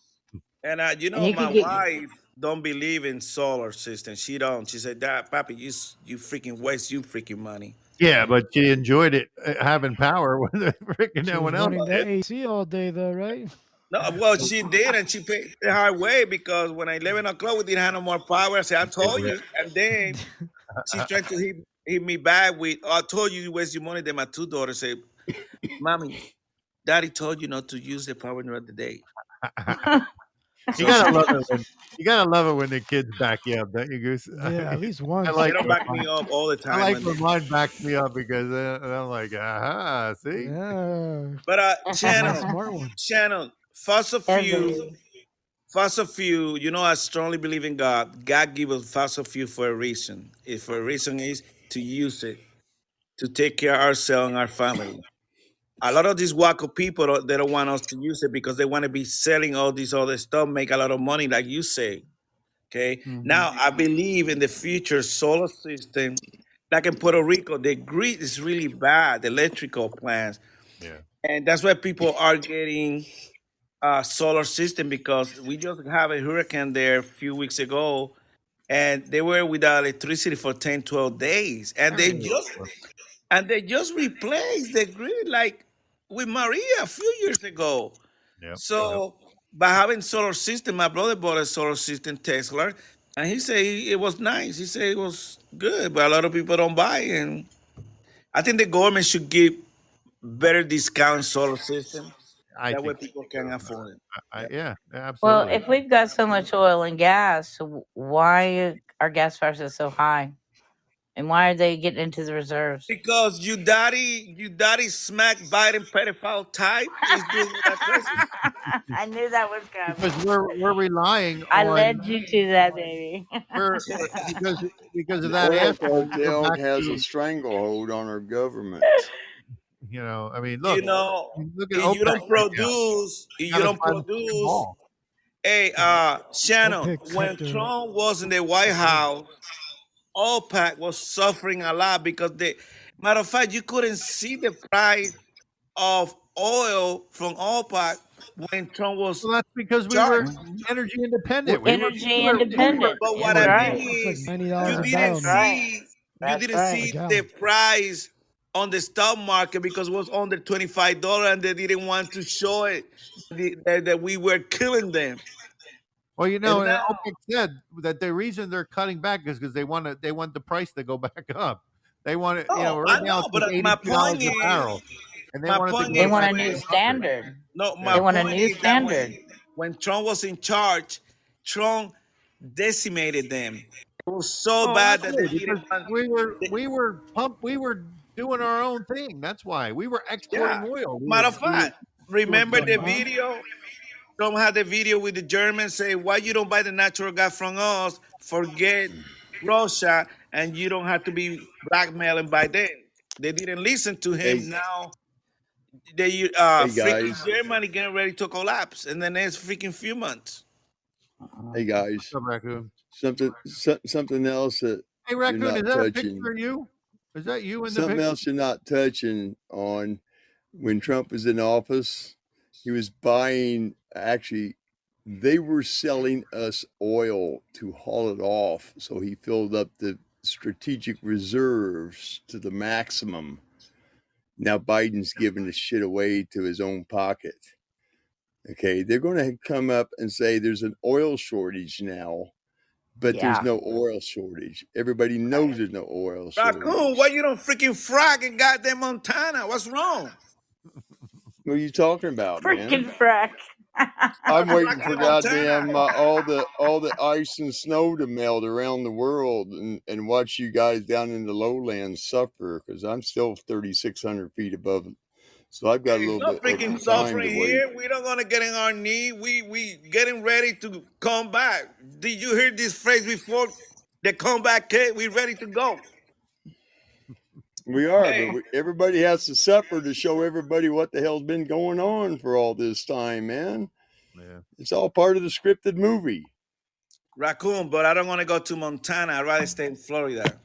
And you know, And you my could get wife don't believe in solar system. She don't. She said, "Dad, Papi, you freaking waste you freaking money." Yeah, but she enjoyed it having power when the freaking She no was one else. running that AC all day, though, right? No, well, she did, and she paid the hard way because when 11 o'clock we didn't have no more power. I said, "I told you," and then she's trying to hit me back with, "Oh, I told you waste your money." Then my two daughters say, "Mommy, Daddy told you not to use the power during the day." You gotta love it when the kids back you up, don't you, Goose? Yeah, at least once. I They like don't when back me up all the I time. like when when they- mine backs me up because I'm like, aha, see? Yeah, But my Shannon, smart one. Shannon, fossil fuel. You know, I strongly believe in God. God gave us fossil fuel for a reason. If for a reason is to use it to take care of ourselves and our family. A lot of these wacko people they don't want us to use it because they want to be selling all this other stuff, make a lot of money, like you say. Okay. Now I believe in the future solar system. Like in Puerto Rico, the grid is really bad, the electrical plants. Yeah. And that's why people are getting a solar system because we just have a hurricane there a few weeks ago and they were without electricity for 10, 12 days. And they just replaced the grid like with Maria a few years ago. Yep. So by having solar system, my brother bought a solar system Tesla, and he said it was nice. He said it was good, but a lot of people don't buy it. And I think the government should give better discount solar system. I That way think people can afford it. yeah, well, absolutely. if we've got so much oil and gas, why are gas prices so high? And why are they getting into the reserves? Because you daddy smack Biden pedophile type is doing that crazy. I knew that was Because coming. we're relying I on led you to that, baby. because of The that oil asshole. We go cartel back has a to, stranglehold on our government. I mean, You look, know, look at if you OPEC don't right now. produce, if you Gotta don't buy the fucking produce, ball. hey, Shannon, OPEC when kept her. Trump was in the White House, OPEC was suffering a lot because matter of fact, you couldn't see the price of oil from OPEC when Trump was Well, that's because we charged. were energy independent. Energy independent. But what That's I were right. mean It's like is, $90 you a didn't barrel That's now, right. see, you That's didn't right. a see the gallon. price on the stock market because it was under $25, and they didn't want to show it that we were killing them. Well, And now, OPEC said that the reason they're cutting back is because they want the price to go back up. They want it, oh, right I now know, it's but like $82 a barrel, and they my want it to point go They to is want a back new to 100. standard. no, my They Yeah. want a point new is that standard. when Trump was in charge, Trump decimated them. It was so Oh, bad that they absolutely, because didn't want. we were doing our own thing. That's why we were exporting Yeah. oil. Matter of fact, We were remember doing the that. video? Trump had the video with the Germans say, "Why you don't buy the natural gas from us? Forget Russia, and you don't have to be blackmailing by them." They didn't listen to him. Hey, Now they hey freaking guys, Germany getting ready to collapse in the next freaking few months. hey guys, What's up, Raccoon? something else that Hey, you're Raccoon, is not that a picture touching. of you? Is that you in the Something picture? else you're not touching on. When Trump was in office, he was buying. Actually, they were selling us oil to haul it off, so he filled up the strategic reserves to the maximum. Now Biden's giving the shit away to his own pocket. Okay, they're going to come up and say there's an oil shortage now, but there's Yeah. no oil shortage. Everybody knows there's no oil Raccoon, why shortage. you don't freaking frag in goddamn Montana? What's wrong? What are you talking about, Freaking man? frack. I'm waiting Fracking for in Montana. goddamn all the ice and snow to melt around the world and watch you guys down in the lowlands suffer because I'm still 3,600 feet above it. So I've got a It's little not bit freaking of time to suffering wait. here. We don't gonna get in our knee. We getting ready to come back. Did you hear this phrase before? The comeback kid. We ready to go. We are, Hey, but everybody has to suffer to show everybody what the hell's been going on for all this time, man. Yeah. It's all part of the scripted movie. Raccoon, but I don't want to go to Montana. I'd rather stay in Florida.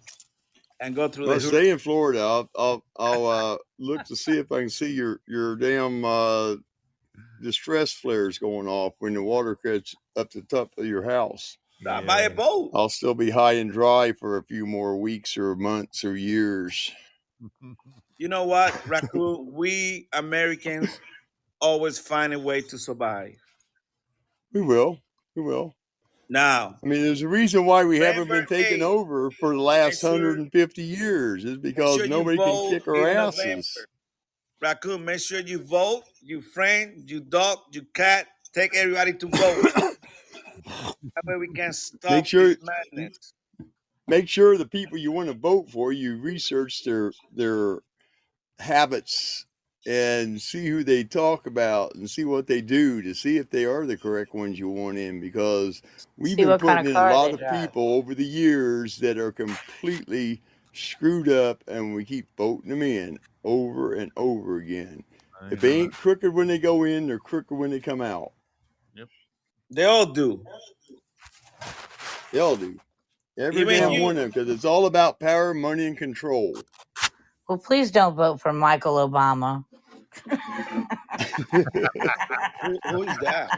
and go through Well, the. stay in Florida. I'll look to see if I can see your damn distress flares going off when the water gets up to the top of your house. Buy a boat. I'll still be high and dry for a few more weeks or months or years. You know what, Raccoon? We Americans always find a way to survive. We will. We will. Now, I mean, there's a reason why we haven't been November taken 8th, over for the last 150 years. Is make because sure you nobody can vote kick our in asses. November. Raccoon, make sure you vote, you friend, you dog, you cat. Take everybody to vote. That way we can stop Make sure this madness. make sure the people you want to vote for, you research their habits and see who they talk about and see what they do to see if they are the correct ones you want in, because we've See been what kind putting of in a car lot they of drive. people over the years that are completely screwed up, and we keep voting them in over and over again. If they ain't crooked when they go in, they're crooked when they come out. Yep. They all do. They all do. Every Even damn you. one of them, because it's all about power, money, and control. Well, please don't vote for Michael Obama. Who is that?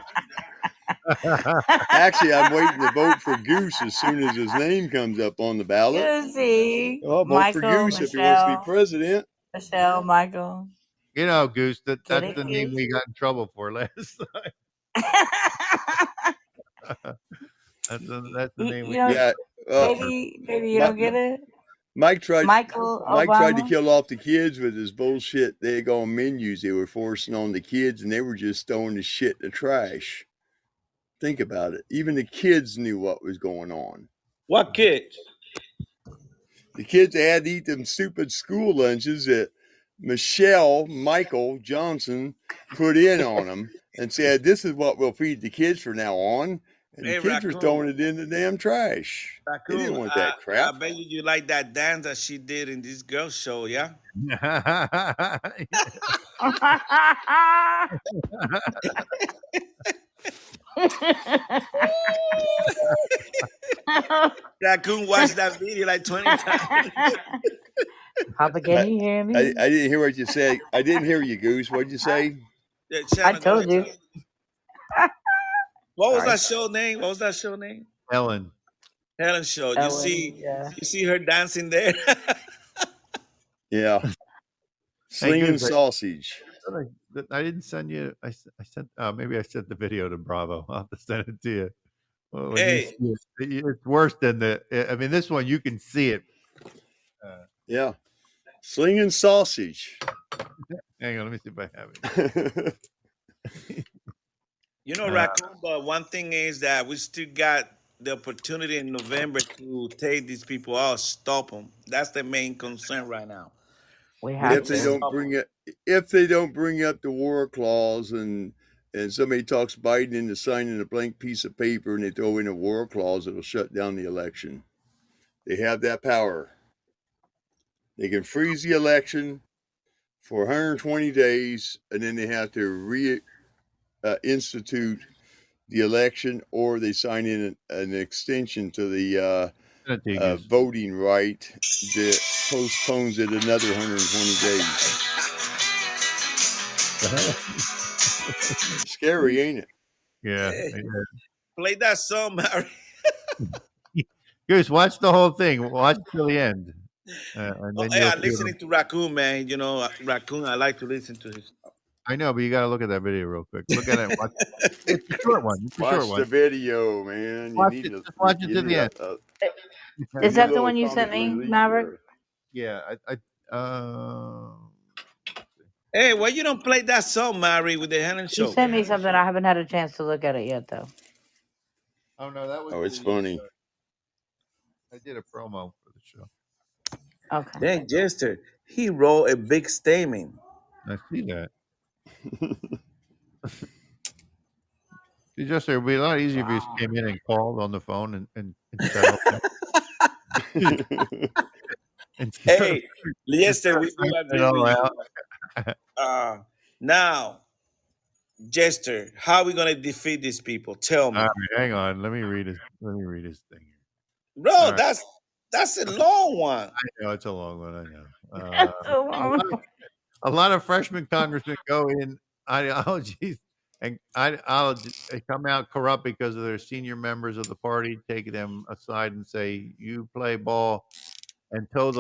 Actually, I'm waiting to vote for Goose as soon as his name comes up on the ballot. Goosey. I'll vote Michael, for Goose if he wants to be Michelle. president. Michelle, Michael. You know, Goose, that's Kitty the name we got in trouble for last time. That's the name we You know, Yeah, maybe you don't get it. Mike tried Michael tried to Obama. kill off the kids with his bullshit daggone menus they were forcing on the kids, and they were just throwing the shit in the trash. Think about it. Even the kids knew what was going on. What kid? The kids had to eat them stupid school lunches that Michael Johnson put in on them and said, "This is what we'll feed the kids from now on." And Hey, the kids were Raccoon. throwing it in the damn trash. They didn't Raccoon, want that I crap. bet you like that dance that she did in this girl show, yeah? Raccoon watched that video like 20 times. Papa, can you hear me? I didn't hear what you said. I didn't hear you, Goose. What'd you say? Yeah, I Shannon, go told ahead. you. What was Sorry. that show name? What was that show name? Ellen. Helen show. You Ellen, see, yeah. you see her dancing there. Yeah. Slinging Goose, sausage. I didn't send you. I sent. Maybe I sent the video to Bravo. I'll have to send it to you. Well, when Hey. you see it, it's worse than the. I mean, this one you can see it. Yeah. Slinging sausage. Hang on, let me see if I have it. You know, Raccoon, but one thing is that we still got the opportunity in November to take these people out, stop them. That's the main concern right now. We But have if they to. don't bring up the war clause, and somebody talks Biden into signing a blank piece of paper and they throw in a war clause, it'll shut down the election. They have that power. They can freeze the election for 120 days, and then they have to institute the election, or they sign in an extension to the voting right that postpones it another 120 days. Scary, ain't it? Yeah. Hey, play that song, Mary. Goose, watch the whole thing. Watch till the end. And then I'm listening to Raccoon, man. You know, Raccoon, I like to listen to his. I know, but you got to look at that video real quick. Look at it. Watch. It's a short one. It's a Watch short the one. video, man. Watch it to the end. Is that the one you sent me, Maverick? Yeah. Hey, why you don't play that song, Mary, with the Helen show? You sent me something. I haven't had a chance to look at it yet, though. Oh no, that was. Oh, it's funny. I did a promo for the show. Okay. Then Jester, he wrote a big statement. I see that. It would be a lot easier if you just came in and called on the phone and set up. Hey, Jester, we do agree with you. Now, Jester, how are we gonna defeat these people? Tell me. All right, hang on. Let me read his thing. Bro, right. that's That's a long one. I know it's a long one. I know. That's a A long lot of, a lot of freshman congressmen go in ideologies and they come out corrupt because of their senior members of the party taking them aside and say, "You play ball and toe the